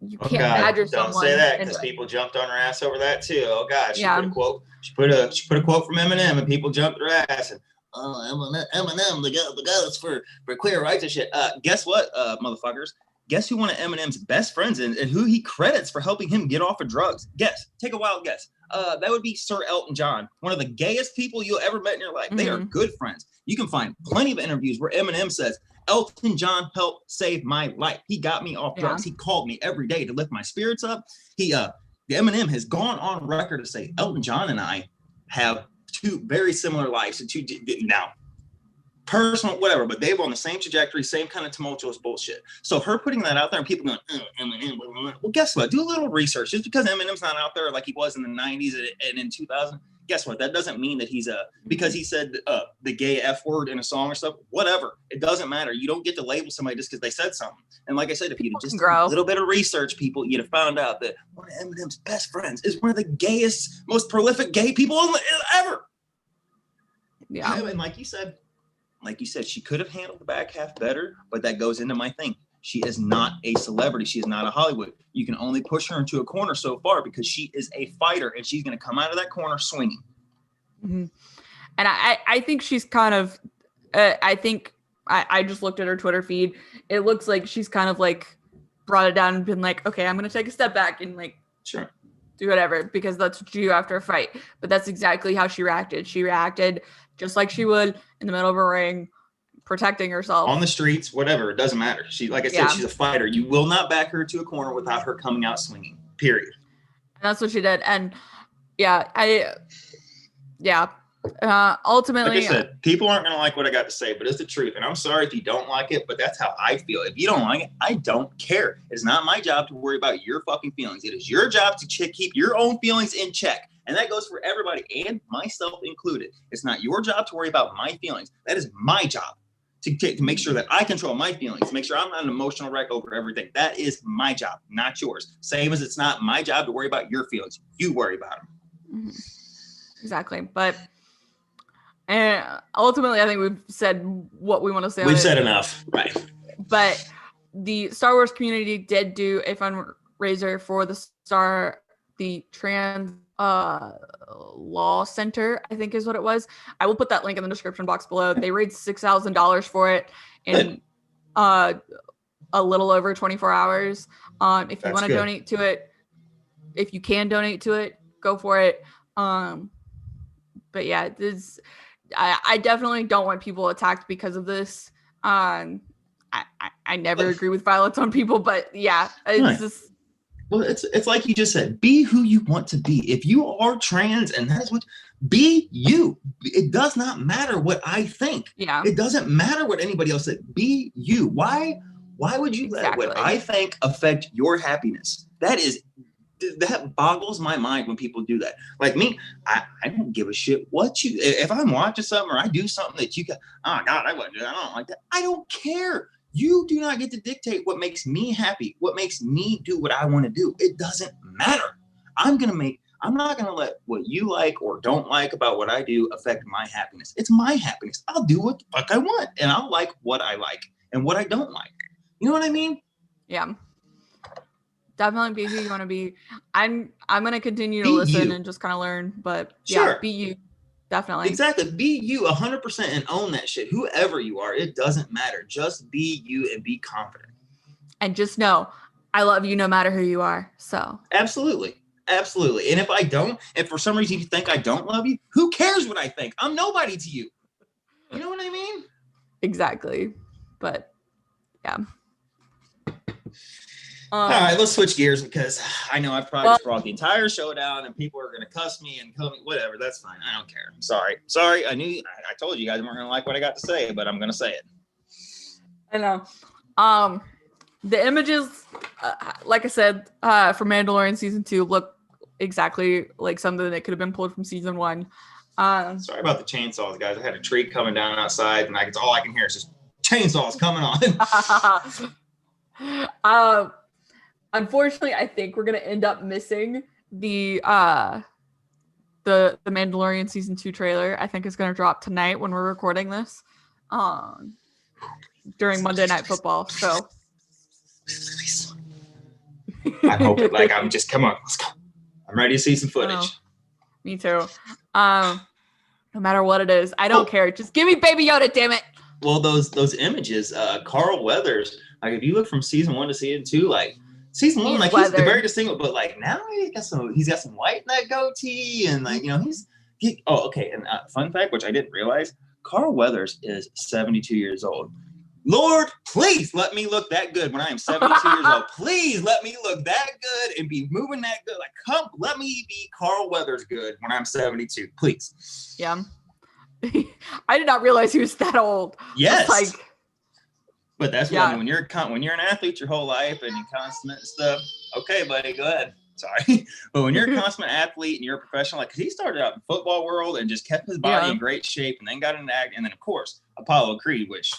You can't badger someone. Don't say that, because people jumped on her ass over that too. Oh God, she put a quote. She put a quote from Eminem, and people jumped her ass. And Eminem, the guy that's for queer rights and shit. Guess what, motherfuckers? Guess who one of Eminem's best friends and who he credits for helping him get off of drugs? Guess. Take a wild guess. That would be Sir Elton John, one of the gayest people you'll ever met in your life. Mm-hmm. They are good friends. You can find plenty of interviews where Eminem says, Elton John helped save my life. He got me off drugs. He called me every day to lift my spirits up. The Eminem has gone on record to say Elton John and I have two very similar lives. Now, personal, whatever, but they were on the same trajectory, same kind of tumultuous bullshit. So her putting that out there and people going, Eminem, blah, blah, blah. Well, guess what? Do a little research. Just because Eminem's not out there like he was in the 90s and in 2000, guess what? That doesn't mean that he's because he said the gay F word in a song or stuff, whatever. It doesn't matter. You don't get to label somebody just because they said something. And like I said, if you'd just done a little bit of research, people, you'd have found out that one of Eminem's best friends is one of the gayest, most prolific gay people ever. Yeah. And like you said, she could have handled the back half better, but that goes into my thing. She is not a celebrity. She is not a Hollywood. You can only push her into a corner so far because she is a fighter and she's going to come out of that corner swinging. Mm-hmm. And I think she's kind of, I think I just looked at her Twitter feed. It looks like she's kind of like brought it down and been like, okay, I'm going to take a step back and like, sure, do whatever, because that's what you do after a fight. But that's exactly how she reacted. She reacted just like she would in the middle of a ring, protecting herself. On the streets, whatever, it doesn't matter. She, like I said, she's a fighter. You will not back her to a corner without her coming out swinging, period. And that's what she did. And ultimately, like I said, people aren't going to like what I got to say, but it's the truth. And I'm sorry if you don't like it, but that's how I feel. If you don't like it, I don't care. It's not my job to worry about your fucking feelings. It is your job to keep your own feelings in check. And that goes for everybody, and myself included. It's not your job to worry about my feelings. That is my job to make sure that I control my feelings, to make sure I'm not an emotional wreck over everything. That is my job, not yours. Same as it's not my job to worry about your feelings. You worry about them. Mm-hmm. Exactly. But ultimately, I think we've said what we want to say. We've said enough. Right. But the Star Wars community did do a fundraiser for the trans law center, I think is what it was. I will put that link in the description box below. They raised $6,000 for it in a little over 24 hours. If you want to donate to it, if you can donate to it, go for it. But yeah, I definitely don't want people attacked because of this. I never agree with violence on people, but yeah, it's just. Well, it's like you just said, be who you want to be. If you are trans and that is what, be you. It does not matter what I think. Yeah. It doesn't matter what anybody else said. Be you. Why would you let what I think affect your happiness? That is that boggles my mind when people do that. Like me, I don't give a shit what you, if I'm watching something or I do something that you got, oh God, I wouldn't do that. I don't like that. I don't care. You do not get to dictate what makes me happy, what makes me do what I want to do. It doesn't matter. I'm not going to let what you like or don't like about what I do affect my happiness. It's my happiness. I'll do what the fuck I want, and I'll like what I like and what I don't like. You know what I mean? Yeah. Definitely be who you want to be. I'm going to continue to Be listen you. and just kind of learn, but Sure. yeah, be you. Definitely. Exactly. Be you 100% and own that shit. Whoever you are, it doesn't matter. Just be you and be confident. And just know, I love you no matter who you are. So. Absolutely. Absolutely. And if I don't, if for some reason you think I don't love you, who cares what I think? I'm nobody to you. You know what I mean? Exactly. But yeah. All right, let's switch gears because I know I probably just brought the entire show down and people are going to cuss me and call me, whatever. That's fine. I don't care. I'm sorry. Sorry. I told you guys weren't going to like what I got to say, but I'm going to say it. I know. The images, like I said, for Mandalorian season 2 look exactly like something that could have been pulled from season 1. Sorry about the chainsaws, guys. I had a tree coming down outside, and it's all I can hear is just chainsaws coming on. Unfortunately, I think we're gonna end up missing the Mandalorian season 2 trailer. I think it's gonna drop tonight when we're recording this, during Monday Night Football. So I'm hoping, like, I'm just, come on, let's go. I'm ready to see some footage. Me too. No matter what it is, I don't care. Just give me Baby Yoda, damn it. Well, those images, Carl Weathers, like if you look from season 1 to season 2, like season 1, like he's very distinguished, but like now he's got some white in that goatee, and like, you know, okay. And fun fact, which I didn't realize, Carl Weathers is 72 years old. Lord, please let me look that good when I am 72 years old. Please let me look that good and be moving that good. Like, come, let me be Carl Weathers good when I'm 72, please. Yeah. I did not realize he was that old. Yes. But that's what I mean. When you're an athlete your whole life and you consummate stuff, okay, buddy, go ahead. Sorry. But when you're a consummate athlete and you're a professional, like, 'cause he started out in the football world and just kept his body in great shape and then got into acting. And then, of course, Apollo Creed, which,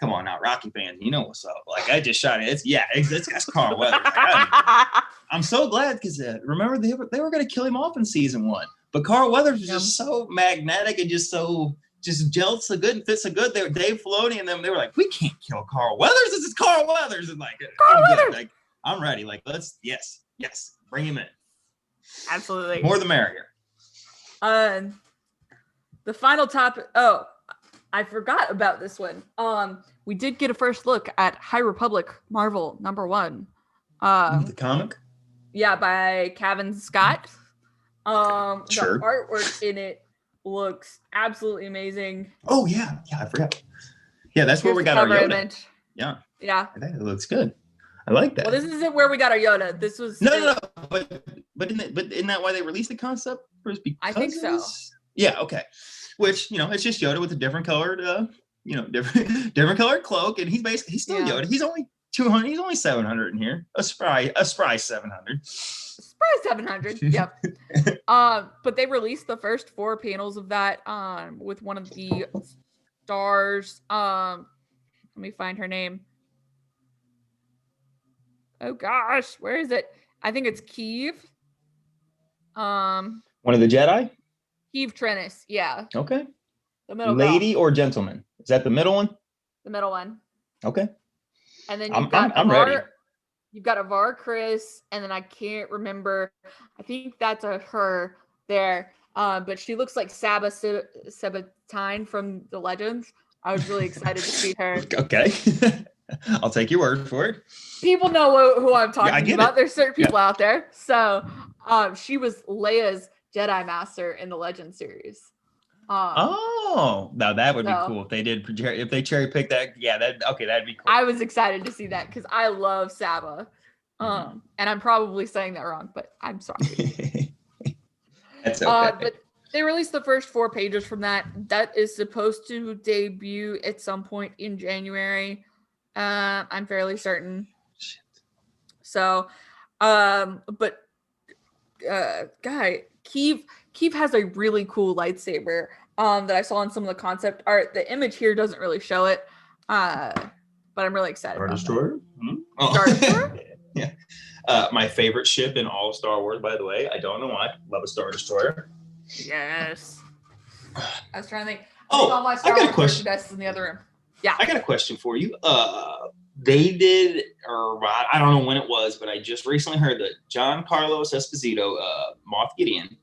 come on now, Rocky fans, you know what's up. Like, I just shot it. That's Carl Weathers. Like, I'm so glad because remember they were going to kill him off in season 1. But Carl Weathers was just so magnetic and just gelled so good and fit so good. They were Dave Filoni and them. They were like, we can't kill Carl Weathers. This is Carl Weathers. And like, like, I'm ready. Like, yes, bring him in. Absolutely. More the merrier. The final topic. Oh, I forgot about this one. We did get a first look at High Republic Marvel #1. The comic? Yeah, by Kevin Scott. Sure. The artwork in it looks absolutely amazing. Oh yeah, I forgot. Yeah, that's where we got our Yoda. Image. Yeah. That looks good. I like that. Well, this isn't where we got our Yoda. This was no. But isn't that why they released the concept? I think so. Yeah. Okay. Which, you know, it's just Yoda with a different colored, different colored cloak, and he's still Yoda. He's only 200. He's only 700 in here. A spry 700. Spry 700. Yep. But they released the first 4 panels of that with one of the stars. Let me find her name. Oh gosh, where is it? I think it's Keeve. One of the Jedi? Keeve Trennis, yeah. Okay. The middle lady girl. Or gentleman? Is that the middle one? The middle one. Okay. And then I'm ready. You've got Avar Chris, and then I can't remember. I think that's her there. But she looks like Sabatine from the Legends. I was really excited to see her. Okay. I'll take your word for it. People know who I'm talking about. There's certain people out there. So she was Leia's Jedi Master in the Legend series. Now that would be cool if they cherry pick that. Yeah, that'd be cool. I was excited to see that because I love Saba. And I'm probably saying that wrong, but I'm sorry. That's okay. But they released the first 4 pages from that. That is supposed to debut at some point in January. I'm fairly certain. Shit. So, but guy, Keeve has a really cool lightsaber that I saw in some of the concept art. The image here doesn't really show it, but I'm really excited Star about Destroyer? that. Star Destroyer? Yeah. My favorite ship in all of Star Wars, by the way. I don't know why. Love a Star Destroyer. Yes. I was trying to think. Oh, my I Star got a Wars question. merchandise in the other room. Yeah. I got a question for you. They did, or I don't know when it was, but I just recently heard that John Carlos Esposito, Moff Gideon,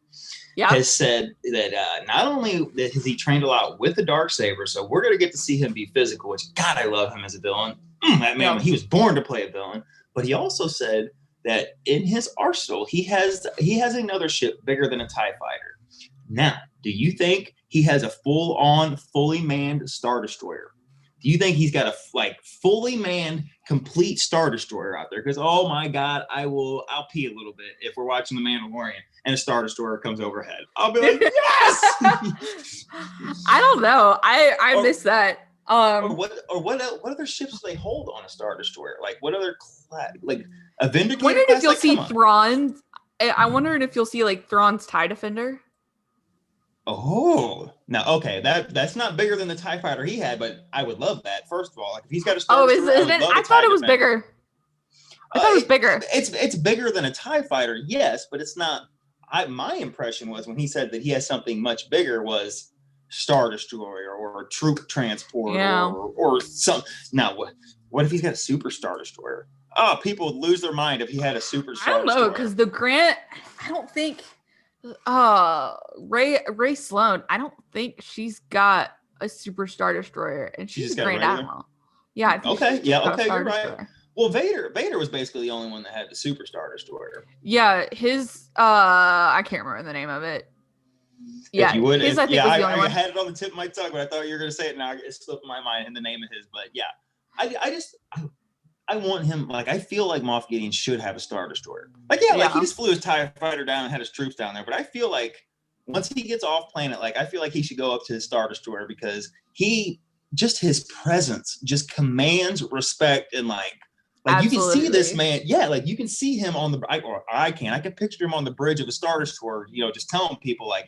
has said that not only that has he trained a lot with the Darksaber, so we're going to get to see him be physical, which, God, I love him as a villain. That man, he was born to play a villain. But he also said that in his arsenal, he has another ship bigger than a TIE fighter. Now, do you think he has a full-on, fully manned Star Destroyer? Do you think he's got a fully manned, complete Star Destroyer out there? Because, oh my God, I'll pee a little bit if we're watching The Mandalorian and a Star Destroyer comes overhead. I'll be like, yes! I don't know. I miss that. Or what other ships do they hold on a Star Destroyer? Like what other a Vindicator? I wondered if you'll see Thrawn. I wondered if you'll see like Thrawn's TIE Defender. Oh, now okay, that's not bigger than the TIE fighter he had, but I would love that. First of all, like if he's got a Star Destroyer, isn't it? I thought it was bigger. I thought it was bigger. It's bigger than a TIE fighter, yes, but it's not. My impression was when he said that he has something much bigger was Star Destroyer or a troop transport or some. Now what if he's got a Super Star Destroyer? Oh, people would lose their mind if he had a Super Star Destroyer. I don't know, because the Grant, I don't think Ray Sloan, I don't think she's got a Super Star Destroyer, and she's a Grand Admiral. Yeah, I think okay, you're right. Well, Vader was basically the only one that had the Super Star Destroyer. Yeah, his I can't remember the name of it. Yeah, if you would, his, I think was the only one. I had it on the tip of my tongue, but I thought you were going to say it now. It slipped my mind in the name of his, but yeah, I want him, like, I feel like Moff Gideon should have a Star Destroyer. Like, he just flew his TIE fighter down and had his troops down there, but I feel like once he gets off planet, like, I feel like he should go up to his Star Destroyer because his presence just commands respect and like you can see this man. Yeah, like you can see him on I can picture him on the bridge of a Star Destroyer, just telling people like,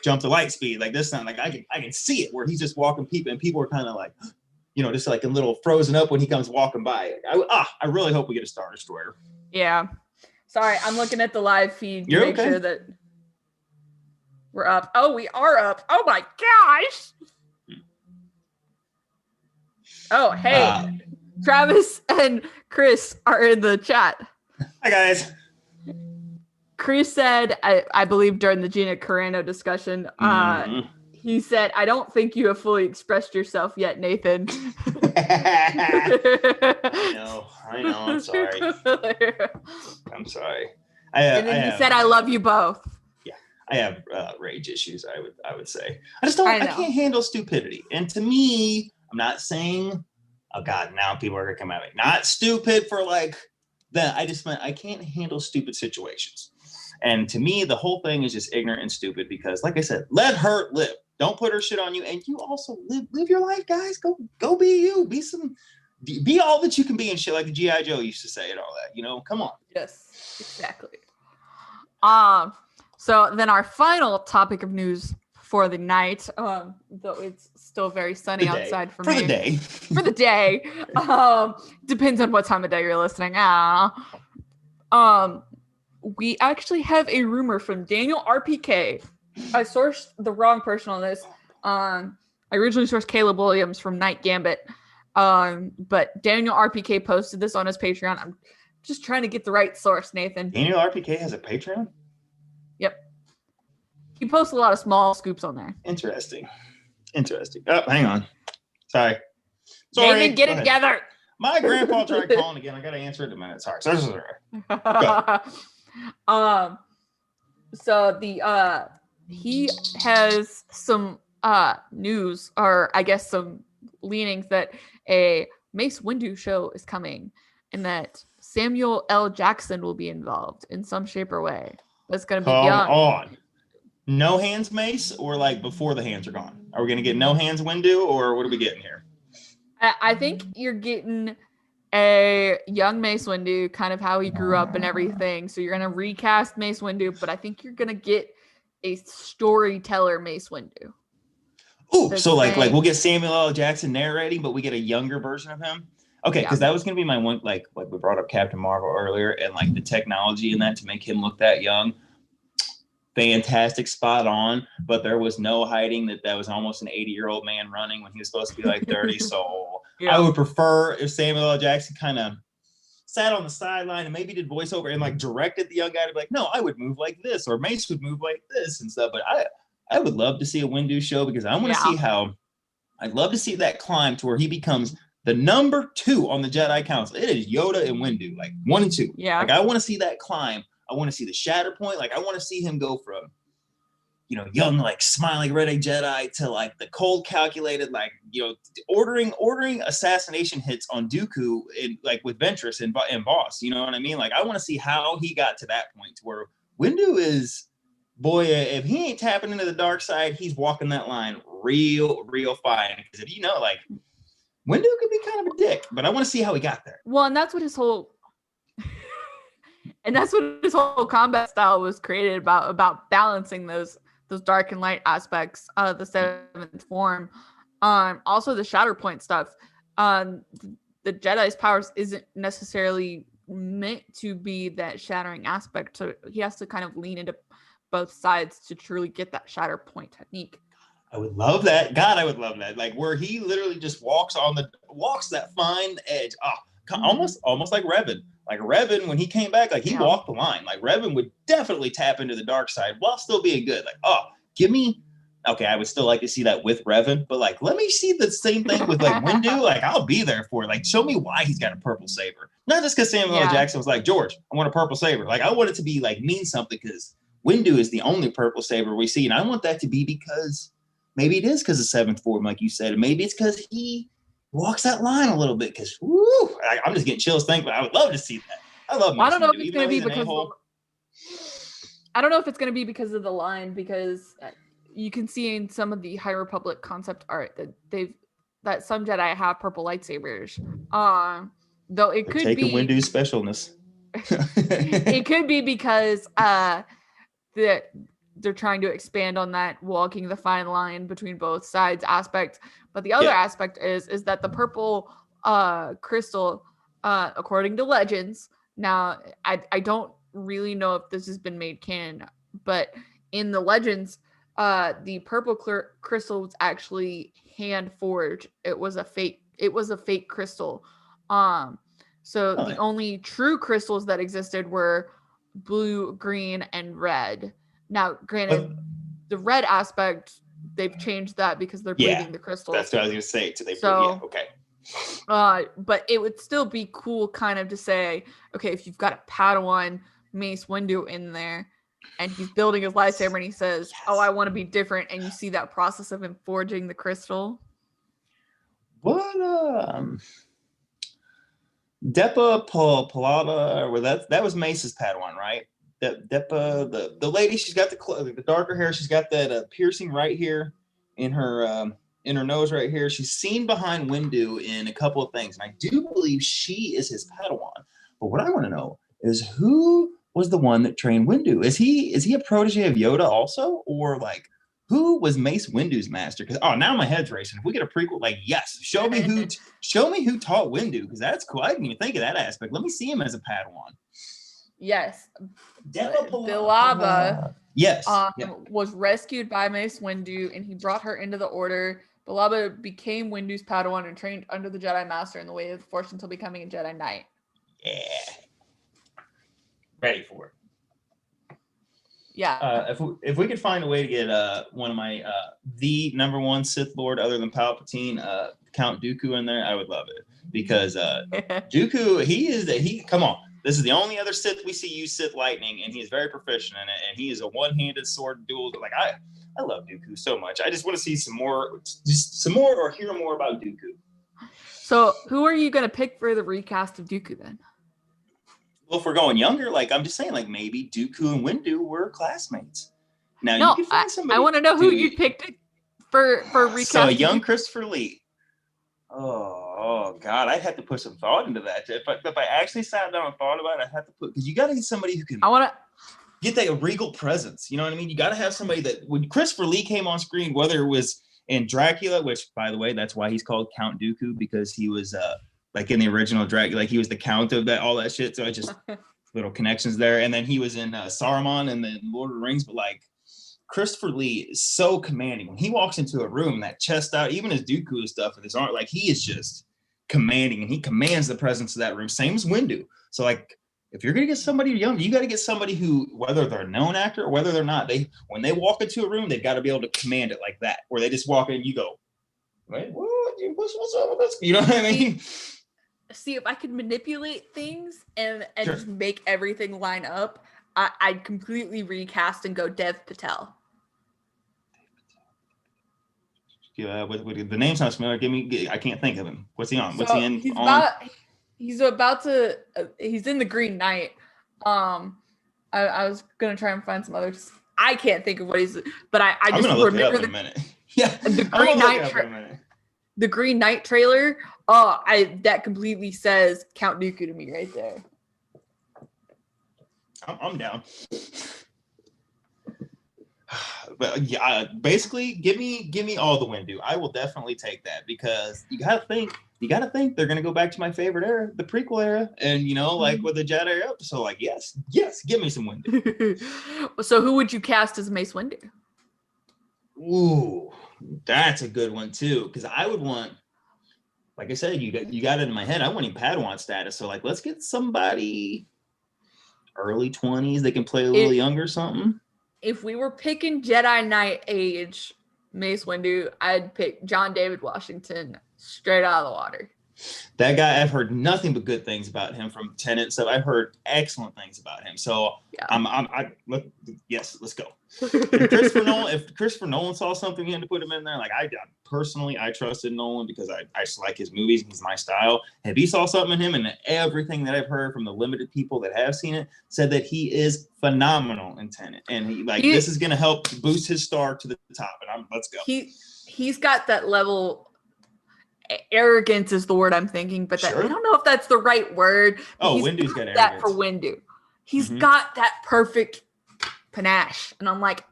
jump to light speed, like this time, like I can see it where he's just walking people and people are kind of like, just like a little frozen up when he comes walking by. I really hope we get a Star Destroyer. Yeah. Sorry, I'm looking at the live feed to make sure that we're up. Oh, we are up. Oh my gosh. Oh, hey. Travis and Chris are in the chat. Hi, guys. Chris said, I believe during the Gina Carano discussion, he said, I don't think you have fully expressed yourself yet, Nathan. I know. I'm sorry. And then he said, I love you both. Yeah, I have rage issues, I would say. I can't handle stupidity. And to me, I'm not saying, oh God, now people are going to come at me. Not stupid for like that. I just meant I can't handle stupid situations. And to me, the whole thing is just ignorant and stupid because, like I said, let her live. Don't put her shit on you. And you also live your life, guys. Go be you. Be all that you can be and shit like the G.I. Joe used to say and all that. Come on. Yes, exactly. So then our final topic of news for the night, though it's still very sunny outside for me. For the day. Depends on what time of day you're listening. We actually have a rumor from Daniel RPK. I sourced the wrong person on this. I originally sourced Caleb Williams from Night Gambit. But Daniel RPK posted this on his Patreon. I'm just trying to get the right source, Nathan. Daniel RPK has a Patreon? Yep. He posts a lot of small scoops on there. Interesting. Oh, hang on. Sorry. David, get it together. My grandpa tried calling again. I got to answer it in a minute. Sorry. So he has some news, or I guess some leanings that a Mace Windu show is coming and that Samuel L. Jackson will be involved in some shape or way. That's going to be on. No hands Mace or like before the hands are gone? Are we going to get no hands Windu or what are we getting here? I think you're getting a young Mace Windu, kind of how he grew up and everything. So you're gonna recast Mace Windu, but I think you're gonna get a storyteller Mace Windu. Oh, so like we'll get Samuel L. Jackson narrating, but we get a younger version of him. Okay, because that was gonna be my one. Like we brought up Captain Marvel earlier, and like the technology in that to make him look that young. Fantastic, spot on. But there was no hiding that was almost an 80-year-old man running when he was supposed to be like 30. So I would prefer if Samuel L. Jackson kind of sat on the sideline and maybe did voiceover and like directed the young guy to be like, no, I would move like this, or Mace would move like this and stuff. But I would love to see a Windu show because I want to see how. I'd love to see that climb to where he becomes the number 2 on the Jedi Council. It is Yoda and Windu, like 1 and 2. Yeah. Like I want to see that climb. I want to see the shatter point. Like I want to see him go from, young, like smiling red-eyed Jedi to like the cold, calculated, like, ordering assassination hits on Dooku like with Ventress and Boss. You know what I mean? Like I want to see how he got to that point to where Windu is. Boy, if he ain't tapping into the dark side, he's walking that line real fine. Because if like, Windu could be kind of a dick, but I want to see how he got there. Well, and that's what his whole combat style was created about balancing those dark and light aspects of the seventh form. Also the Shatterpoint stuff. The Jedi's powers isn't necessarily meant to be that shattering aspect, so he has to kind of lean into both sides to truly get that shatter point technique. I would love that. God, I would love that. Like where he literally just walks that fine edge. Almost like Revan. Like Revan, when he came back, like he walked the line. Like Revan would definitely tap into the dark side while still being good. Like, give me. Okay, I would still like to see that with Revan, but like, let me see the same thing with like Windu. Like, I'll be there for it. Like, show me why he's got a purple saber. Not just because Samuel L. Jackson was like, George, I want a purple saber. Like, I want it to be like mean something because Windu is the only purple saber we see. And I want that to be because maybe it is because of seventh form, like you said. And maybe it's because he walks that line a little bit because, I'm just getting chills thinking, I would love to see that. I love Mace I don't know Windu, if it's going to be because I don't know if it's going to be because of the line, because you can see in some of the High Republic concept art that some Jedi have purple lightsabers. Though it could be Windu's specialness. It could be because they're trying to expand on that walking the fine line between both sides aspect. But the other aspect is that the purple crystal, according to legends, now I don't really know if this has been made canon, but in the legends, the purple crystal was actually hand forged. It was a fake crystal. So the only true crystals that existed were blue, green, and red. Now, granted, the red aspect, they've changed that because they're bleeding the crystals. That's what I was going to say. Okay. But it would still be cool kind of to say, okay, if you've got a Padawan Mace Windu in there, and he's building his lightsaber and he says, I want to be different. And you see that process of him forging the crystal. What, Depa Palada, that was Mace's Padawan, right? Depa, the lady, she's got the darker hair. She's got that piercing right here in her nose right here. She's seen behind Windu in a couple of things. And I do believe she is his Padawan. But what I want to know is who was the one that trained Windu? Is he a protege of Yoda also, or like who was Mace Windu's master? Because now my head's racing. If we get a prequel, like yes, show me who taught Windu, because that's cool. I didn't even think of that aspect. Let me see him as a Padawan. Yes, Bilaba. Yes, was rescued by Mace Windu, and he brought her into the Order. Bilaba became Windu's Padawan and trained under the Jedi Master in the way of the Force until becoming a Jedi Knight. Yeah. Ready for it. Yeah. If we could find a way to get one of my the number one Sith Lord other than Palpatine, Count Dooku in there, I would love it, because Dooku, come on, this is the only other Sith we see use Sith lightning, and he is very proficient in it, and he is a one-handed sword duel. Like I love Dooku so much. I just want to see some more or hear more about Dooku. So who are you gonna pick for the recast of Dooku then? Well, if we're going younger, like I'm just saying, like maybe Dooku and Windu were classmates. Now no, you could find somebody. I want to know who you picked for recast. So young Christopher Lee. Oh, Oh God, I'd have to put some thought into that. If I actually sat down and thought about it, I'd have to put, because you got to get somebody who can get that regal presence. You know what I mean? You got to have somebody that, when Christopher Lee came on screen, whether it was in Dracula, which by the way, that's why he's called Count Dooku, because he was like in the original Dracula, like he was the count of that, all that shit. So I just little connections there. And then he was in Saruman and then Lord of the Rings, but like Christopher Lee is so commanding. When he walks into a room, that chest out, even his Dooku stuff with his arm, like he is just commanding, and he commands the presence of that room. Same as Windu. So like, if you're gonna get somebody young, you got to get somebody who, whether they're a known actor or whether they're not, when they walk into a room, they've got to be able to command it like that. Where they just walk in, you go, wait, what's up with this? You know what I mean? See, if I could manipulate things and Sure. just make everything line up, I'd completely recast and go Dev Patel. Yeah, the name sounds familiar. I can't think of him. What's he on? So What's he in? He's in the Green Knight. I was gonna try and find some others. I can't think of what he's, but I just remember in a minute. Yeah, the Green Knight. The Green Knight trailer. Oh, that completely says Count Dooku to me right there. I'm down. But yeah, basically, give me all the Windu. I will definitely take that, because you gotta think they're gonna go back to my favorite era, the prequel era, and like with the Jedi up. So like, yes, give me some Windu. So who would you cast as Mace Windu? Ooh, that's a good one too, because I would want, like I said, you got it in my head. I want him Padawan status. So like, let's get somebody early 20s. They can play a little younger, something. If we were picking Jedi Knight age Mace Windu, I'd pick John David Washington straight out of the water. That guy, I've heard nothing but good things about him from Tenet and stuff. I've heard excellent things about him. So yeah. Let's go. If Christopher Nolan saw something he had to put him in there, like I personally trusted Nolan because I just like his movies. He's my style. If he saw something in him, and everything that I've heard from the limited people that have seen it said that he is phenomenal in Tenet, and this is going to help boost his star to the top. And let's go. He's got that level. Arrogance is the word I'm thinking, but sure. I don't know if that's the right word. Windu's got that arrogance. For Windu. He's got that perfect panache, and I'm like,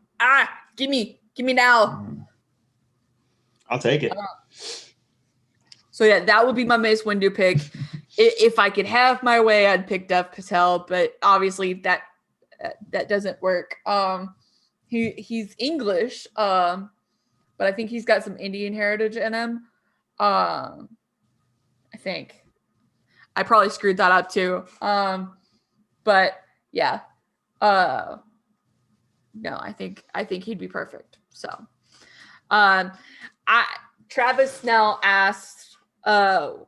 give me now. I'll take it. So yeah, that would be my Mace Windu pick. If I could have my way, I'd pick Dev Patel, but obviously that doesn't work. He's English, but I think he's got some Indian heritage in him. I think I probably screwed that up too. But yeah. No, I think he'd be perfect. So, Travis Snell asked, dang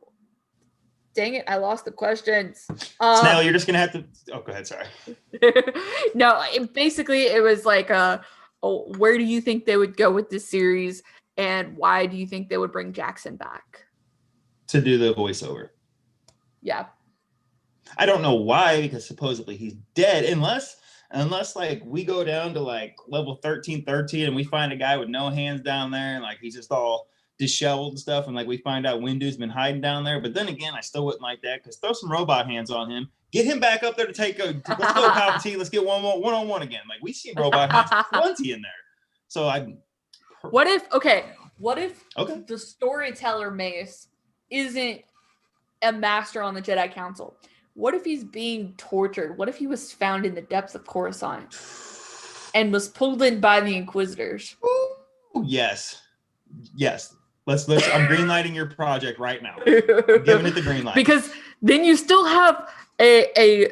it, I lost the questions. Snell, you're just gonna have to. Oh, go ahead. Sorry. No, it was like, where do you think they would go with this series? And why do you think they would bring Jackson back? To do the voiceover. Yeah. I don't know why, because supposedly he's dead, unless like we go down to like level 1313 and we find a guy with no hands down there, and like he's just all disheveled and stuff, and like we find out Windu's been hiding down there. But then again, I still wouldn't like that, because throw some robot hands on him. Get him back up there to let's go Palpatine, let's get one-on-one again. Like we see robot hands plenty in there. So What if the storyteller Mace isn't a master on the Jedi Council? What if he's being tortured? What if he was found in the depths of Coruscant and was pulled in by the Inquisitors? Ooh, yes. Let's I'm greenlighting your project right now. I'm giving it the green light. Because then you still have a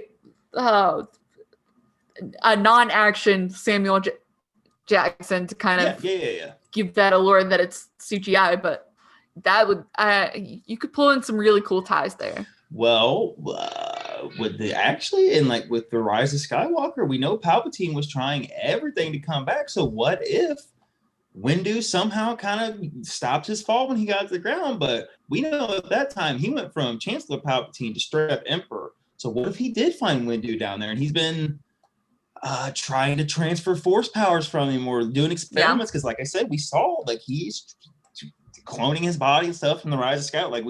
non-action Samuel Jackson to kind of give that allure that it's CGI, but that would you could pull in some really cool ties there. Well, with the Rise of Skywalker, we know Palpatine was trying everything to come back. So what if Windu somehow kind of stopped his fall when he got to the ground? But we know at that time he went from Chancellor Palpatine to straight up Emperor. So what if he did find Windu down there and he's been trying to transfer force powers from him or doing experiments? Because like I said, we saw like he's cloning his body and stuff from the Rise of Skywalker. Like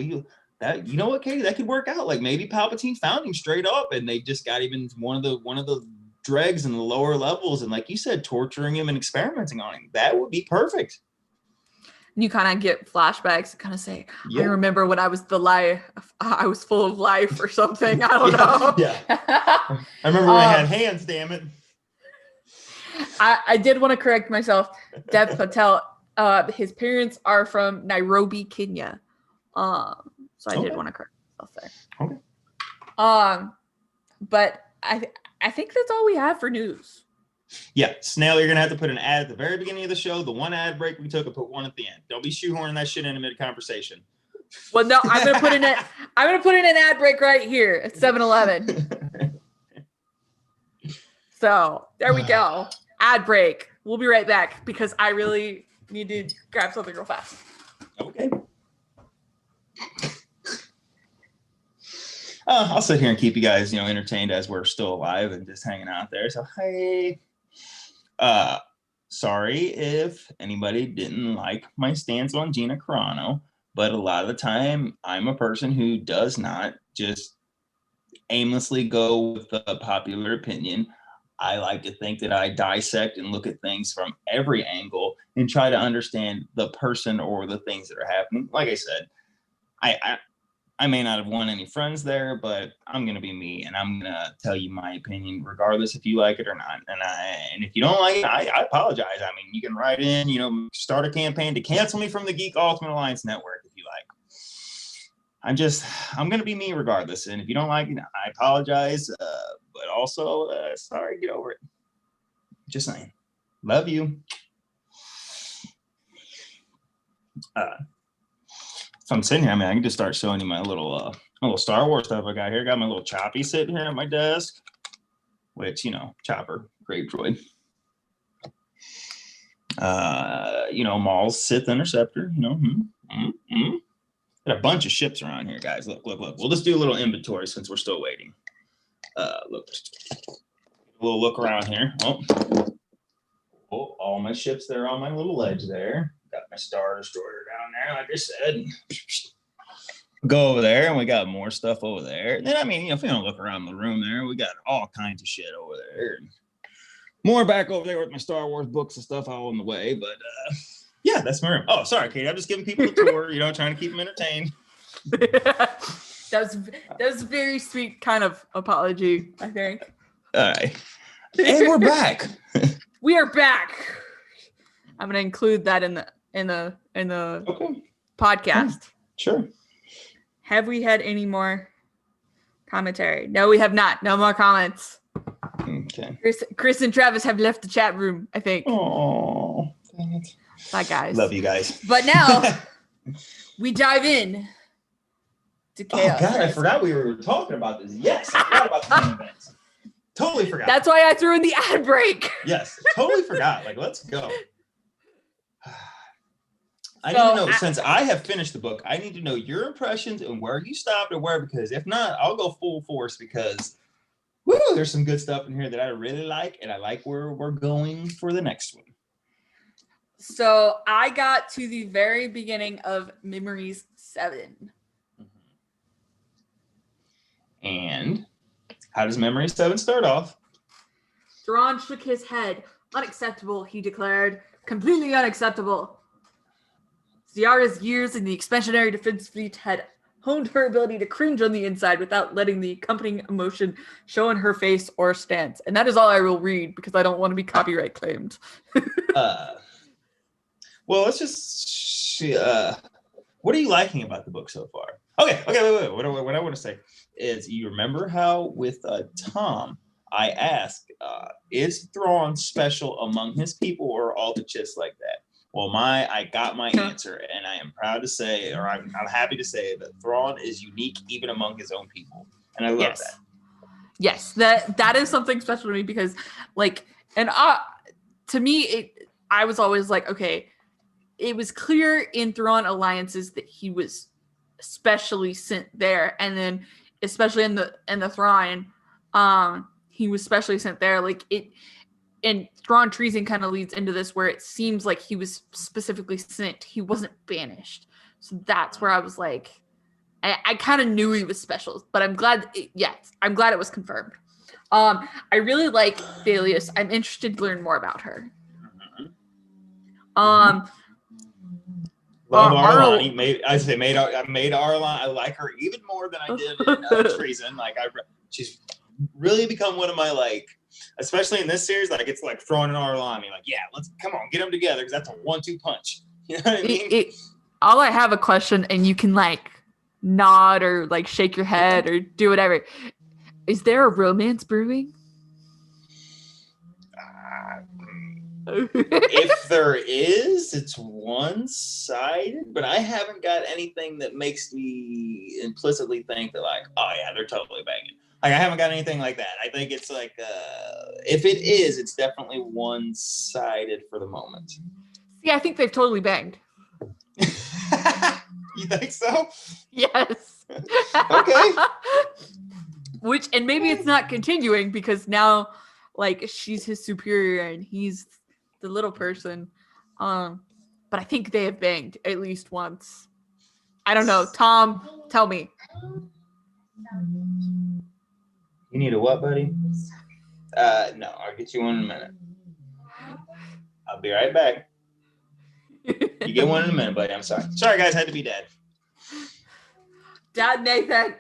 that, you know what, Katie, that could work out. Like maybe Palpatine found him straight up, and they just got even one of the dregs in the lower levels, and like you said, torturing him and experimenting on him. That would be perfect. You kind of get flashbacks and kind of say, I remember when I was I was full of life or something. I don't know. Yeah. I remember when I had hands, damn it. I did want to correct myself. Dev Patel, his parents are from Nairobi, Kenya. So I did want to correct myself there. Okay. But I think that's all we have for news. Yeah, Snail, you're gonna have to put an ad at the very beginning of the show. The one ad break we took, and put one at the end. Don't be shoehorning that shit in a mid conversation. Well, no, I'm gonna put in an ad break right here at 7-Eleven. So there we go. Ad break. We'll be right back because I really need to grab something real fast. Okay. I'll sit here and keep you guys, entertained as we're still alive and just hanging out there. So, hey. Sorry if anybody didn't like my stance on Gina Carano, but a lot of the time I'm a person who does not just aimlessly go with the popular opinion. I like to think that I dissect and look at things from every angle and try to understand the person or the things that are happening. Like I said, I may not have won any friends there, but I'm going to be me, and I'm going to tell you my opinion, regardless if you like it or not. And if you don't like it, I apologize. I mean, you can write in, start a campaign to cancel me from the Geek Ultimate Alliance Network if you like. I'm going to be me regardless. And if you don't like it, I apologize. But also, sorry, get over it. Just saying. Love you. So I'm sitting here. I mean, I can just start showing you my little Star Wars stuff I got here. Got my little Choppy sitting here at my desk, which, Chopper, great droid. Maul's Sith Interceptor, Got a bunch of ships around here, guys. Look. We'll just do a little inventory since we're still waiting. Look. A little look around here. Oh, all my ships there on my little ledge there. Got my Star Destroyer down there, like I said. Go over there, and we got more stuff over there. And then, if we don't look around the room there, we got all kinds of shit over there. And more back over there with my Star Wars books and stuff all in the way. But, yeah, that's my room. Oh, sorry, Kate. I'm just giving people a tour, trying to keep them entertained. That was a very sweet kind of apology, I think. All right. And we're back. We are back. I'm gonna include that in the okay. podcast. Sure. Have we had any more commentary? No, we have not. No more comments. Okay. Chris and Travis have left the chat room, I think. Oh. Bye, guys. Love you guys. But now we dive in to chaos. Oh God, I forgot we were talking about this. Yes, I forgot about the events. Totally forgot. That's why I threw in the ad break. Yes, totally forgot. Like, let's go. I need to know, since I have finished the book, I need to know your impressions and where you stopped or where, because if not, I'll go full force because there's some good stuff in here that I really like, and I like where we're going for the next one. So I got to the very beginning of Memories VIII. And how does Memories VIII start off? Thrawn shook his head. Unacceptable, he declared. Completely unacceptable. Ziara's years in the expansionary defense fleet had honed her ability to cringe on the inside without letting the accompanying emotion show in her face or stance. And that is all I will read because I don't want to be copyright claimed. Well, let's just what are you liking about the book so far? Okay, wait. What I want to say is, you remember how with Tom, I asked, is Thrawn special among his people or all the chits like that? Well, I got my answer, and I am proud to say, or I'm happy to say, that Thrawn is unique even among his own people, and I love that. Yes, that is something special to me because, to me, I was always like, okay, it was clear in Thrawn alliances that he was specially sent there, and then especially in the Thrawn, he was specially sent there. And Thrawn treason kind of leads into this where it seems like he was specifically sent. He wasn't banished. So that's where I was like, I kind of knew he was special, but I'm glad. I'm glad it was confirmed. I really like Thalius. I'm interested to learn more about her. Love Arlani. I made Arlani. I like her even more than I did in Treason. Like she's really become one of my especially in this series. Like it's like Thrawn and Arlani. Like let's come on, get them together because that's a 1-2 punch. You know what I mean? All I have a question, and you can nod or shake your head or do whatever. Is there a romance brewing? If there is, it's one-sided, but I haven't got anything that makes me implicitly think that oh yeah, they're totally banging. I haven't got anything like that. I think it's if it is, it's definitely one-sided for the moment. See, I think they've totally banged. You think so? Yes. Okay. And maybe it's not continuing because now she's his superior and he's the little person. But I think they have banged at least once. I don't know. Tom, tell me. You need a what, buddy? No, I'll get you one in a minute. I'll be right back. You get one in a minute, buddy. I'm sorry. Sorry, guys. Had to be dad. Dad Nathan.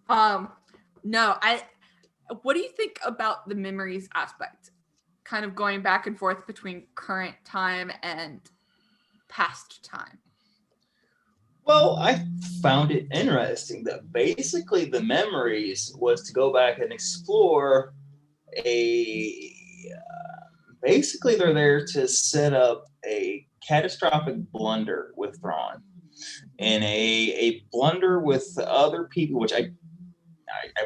No, what do you think about the memories aspect? Kind of going back and forth between current time and past time. Well, I found it interesting that basically the memories was to go back and explore basically they're there to set up a catastrophic blunder with Thrawn and a blunder with other people, which I'm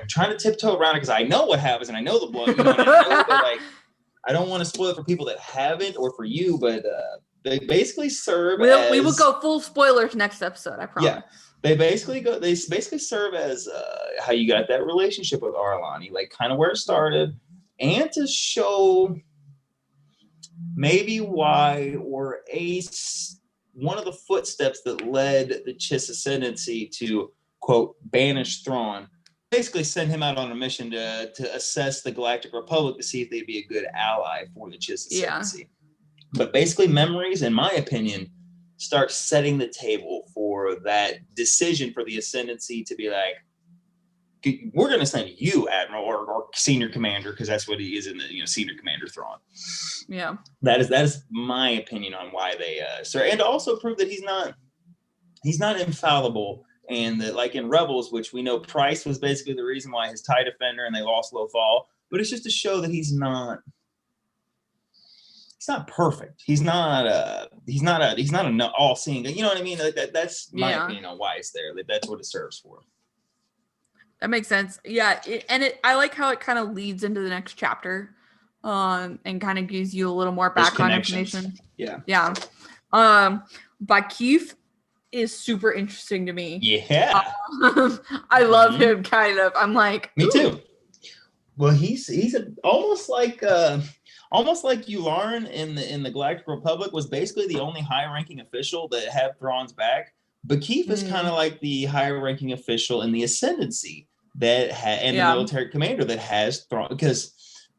trying to tiptoe around it because I know what happens and I know the blunder. You know, and I know that I don't want to spoil it for people that haven't or for you, but they basically serve as... We will go full spoilers next episode, I promise. Yeah. They basically serve as how you got that relationship with Arlani, kind of where it started, and to show maybe why or one of the footsteps that led the Chiss Ascendancy to, quote, banish Thrawn, basically send him out on a mission to assess the Galactic Republic to see if they'd be a good ally for the Chiss Ascendancy. Yeah. But basically Memories, in my opinion, start setting the table for that decision for the Ascendancy to be we're going to send you, Admiral, or Senior Commander, because that's what he is in the Senior Commander Thrawn. Yeah, that is my opinion on why they and to also prove that he's not infallible, and that in Rebels, which we know Price was basically the reason why his TIE Defender and they lost Lothal, but it's just to show that he's not perfect. He's not an all-seeing. You know what I mean? That's my opinion on why it's there. That's what it serves for. That makes sense. Yeah, I like how it kind of leads into the next chapter, and kind of gives you a little more background information. Yeah. Yeah. Bakif is super interesting to me. Yeah. I love him. Kind of. I'm like, me too. Well, he's almost like Yularen in the Galactic Republic was basically the only high-ranking official that had Thrawn's back. Bakif is kind of like the higher-ranking official in the Ascendancy the military commander that has Thrawn. Because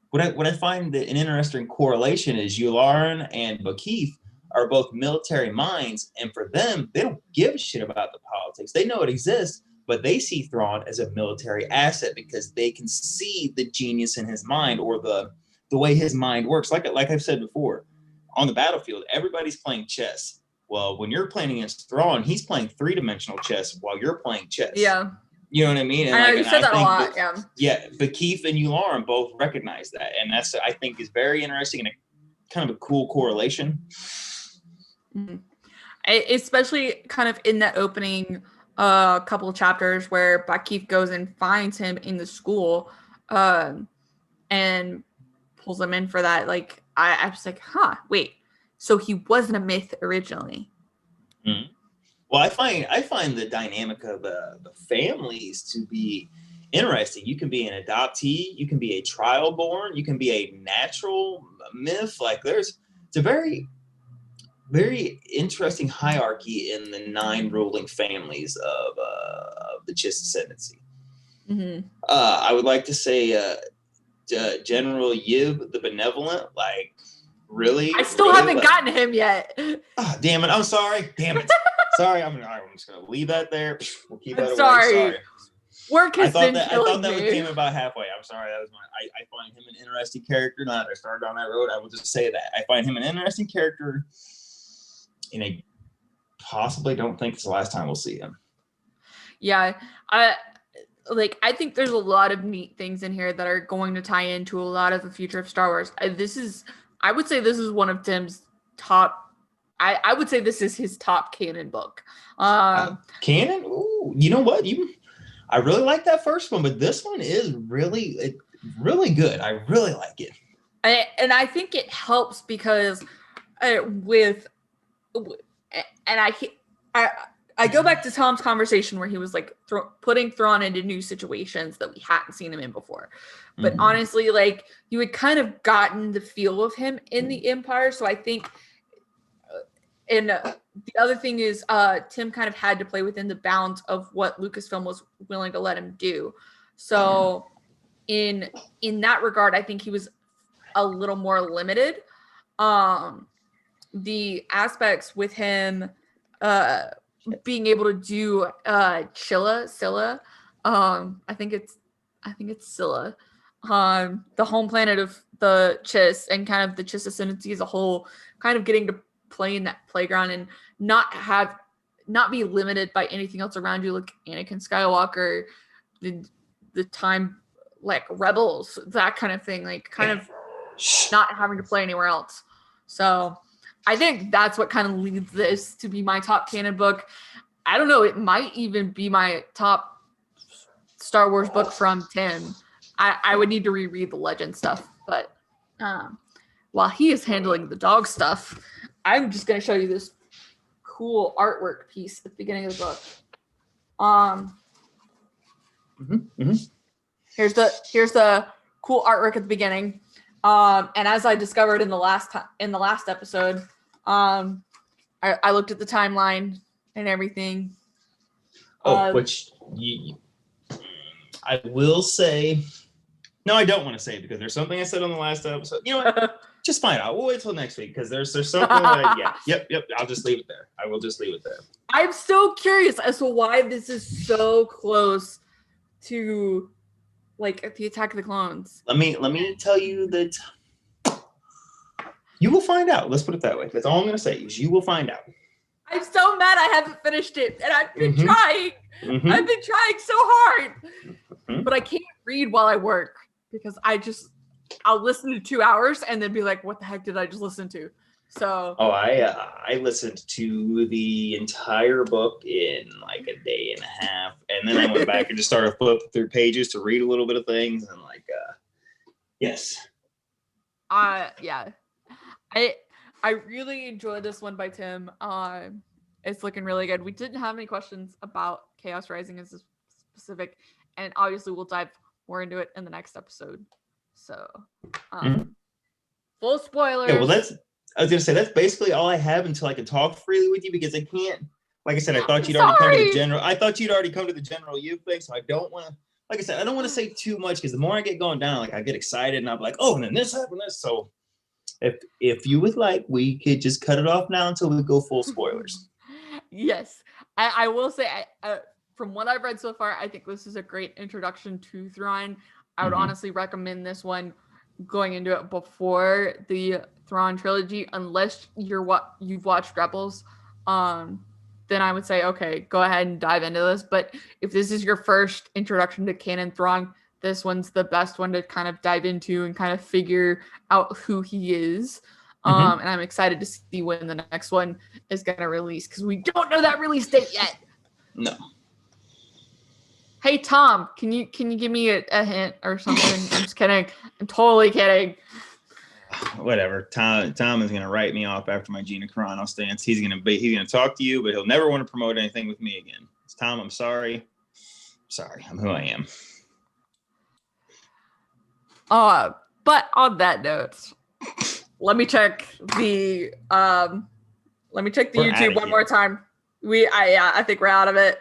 what I find that an interesting correlation is Yularen and Bakif are both military minds, and for them, they don't give a shit about the politics. They know it exists, but they see Thrawn as a military asset because they can see the genius in his mind, or the way his mind works. Like I've said before, on the battlefield, everybody's playing chess. Well, when you're playing against Thrawn, he's playing 3-dimensional chess while you're playing chess. Yeah. You know what I mean? And I know you said that a lot. Yeah. Bakif and Yularen both recognize that. And that's, I think, is very interesting and kind of a cool correlation. Mm-hmm. Especially kind of in that opening couple of chapters where Bakif goes and finds him in the school and pulls him in for that. I was like, wait. So he wasn't a myth originally. Mm-hmm. Well, I find the dynamic of the families to be interesting. You can be an adoptee, you can be a trial born, you can be a natural myth. It's a very very interesting hierarchy in the 9 ruling families of the Chiss ascendancy. Mm-hmm. I would like to say General Yib the Benevolent, like, really? I still really, haven't like, gotten him yet. Oh, damn it. I'm sorry. Damn it. Sorry. I'm just going to leave that there. We'll keep that away. Sorry. Work has been killing that me. came about halfway. I'm sorry. That was I find him an interesting character. Now that I started down that road, I will just say that. I find him an interesting character, and I possibly don't think it's the last time we'll see him. Yeah. I think there's a lot of neat things in here that are going to tie into a lot of the future of Star Wars. I would say this is one of Tim's top. I would say this is his top canon book. Canon? Ooh, you know what? I really like that first one, but this one is really good. I really like it. And I think it helps because I go back to Tom's conversation where he was like putting Thrawn into new situations that we hadn't seen him in before. But honestly, like, you had kind of gotten the feel of him in the Empire. So I think, and the other thing is, Tim kind of had to play within the bounds of what Lucasfilm was willing to let him do. So in that regard, I think he was a little more limited. The aspects with him being able to do Scylla, I think it's Scylla, the home planet of the Chiss and kind of the Chiss ascendancy as a whole, kind of getting to play in that playground and not be limited by anything else around you, like Anakin Skywalker, the time, like Rebels, that kind of thing, like kind of not having to play anywhere else. So I think that's what kind of leads this to be my top canon book. I don't know, it might even be my top Star Wars book from Tim. I would need to reread the legend stuff, but while he is handling the dog stuff, I'm just going to show you this cool artwork piece at the beginning of the book. Here's the cool artwork at the beginning. And as I discovered in the last episode, I looked at the timeline and everything. Which I will say. No, I don't want to say, because there's something I said on the last episode. You know what? Just find out. We'll wait till next week, because there's something that yep. I'll just leave it there. I will just leave it there. I'm so curious as to why this is so close to, like, the Attack of the Clones. Let me tell you that you will find out. Let's put it that way. That's all I'm going to say is you will find out. I'm so mad I haven't finished it, and I've been trying. I've been trying so hard, but I can't read while I work because I'll listen to 2 hours and then be like, what the heck did I just listen to? So I listened to the entire book in like a day and a half, and then I went back and just started flipping through pages to read a little bit of things, and yes. Yeah. I really enjoyed this one by Tim. It's looking really good. We didn't have any questions about Chaos Rising as a specific, and obviously we'll dive more into it in the next episode. So, full spoilers. Yeah, well, I was gonna say that's basically all I have until I can talk freely with you, because I can't. Like I said, I thought you'd already come to the general. I thought you'd already come to the general you thing, so I don't want to. Like I said, I don't want to say too much, because the more I get going down, like I get excited and I'm like, oh, and then this happened. So, if you would like, we could just cut it off now until we go full spoilers. Yes, I will say, from what I've read so far, I think this is a great introduction to Thrawn. I would honestly recommend this one going into it before the Thrawn trilogy, unless you've watched Rebels. Then I would say, okay, go ahead and dive into this. But if this is your first introduction to canon Thrawn, this one's the best one to kind of dive into and kind of figure out who he is. And I'm excited to see when the next one is going to release, because we don't know that release date yet. No. Hey, Tom, can you give me a hint or something? I'm just kidding. I'm totally kidding. Whatever. Tom is gonna write me off after my Gina Carano stance. He's gonna talk to you, but he'll never want to promote anything with me again. It's Tom, I'm sorry. I'm who I am. But on that note, let me check the Let me check the We're YouTube outta one more here. time. I think we're out of it.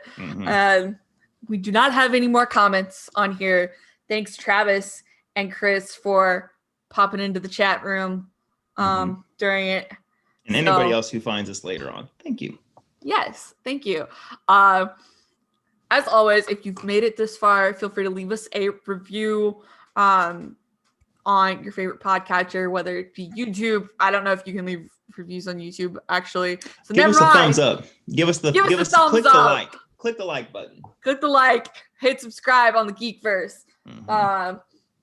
We do not have any more comments on here. Thanks, Travis and Chris, for popping into the chat room during it. And anybody else who finds us later on, thank you. Yes, thank you. As always, if you've made it this far, feel free to leave us a review on your favorite podcatcher, whether it be YouTube. I don't know if you can leave reviews on YouTube, actually. So give us a thumbs up. Give us click the like. Click the like button. Click the like. Hit subscribe on the Geekverse.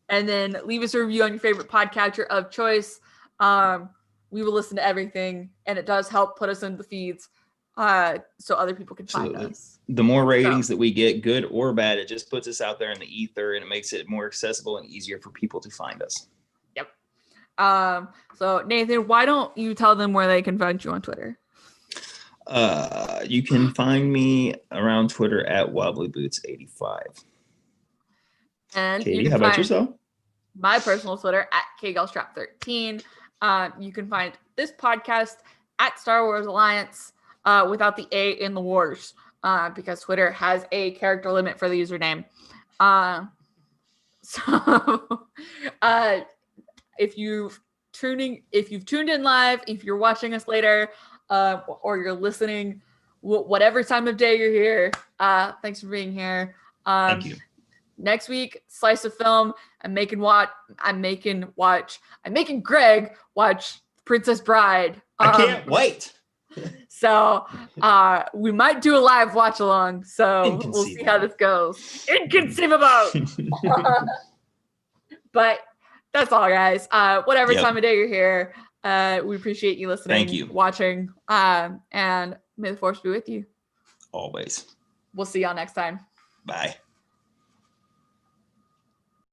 And then leave us a review on your favorite podcatcher of choice. We will listen to everything, and it does help put us in the feeds so other people can find us. The more ratings that we get, good or bad, it just puts us out there in the ether, and it makes it more accessible and easier for people to find us. Yep. So Nathan, why don't you tell them where they can find you on Twitter? You can find me around Twitter at WobblyBoots85. And Katie, how about yourself? My personal Twitter at KGalstrap13. You can find this podcast at Star Wars Alliance without the A in the wars. Because Twitter has a character limit for the username. If you've tuned in live, if you're watching us later, or you're listening, whatever time of day you're here, thanks for being here. Thank you. Next week, Slice of Film. I'm making Greg watch Princess Bride. I can't wait. So we might do a live watch along. So we'll see how this goes. Inconceivable. But that's all, guys. Whatever time of day you're here, we appreciate you listening. Thank you. Watching. And may the force be with you. Always. We'll see y'all next time. Bye.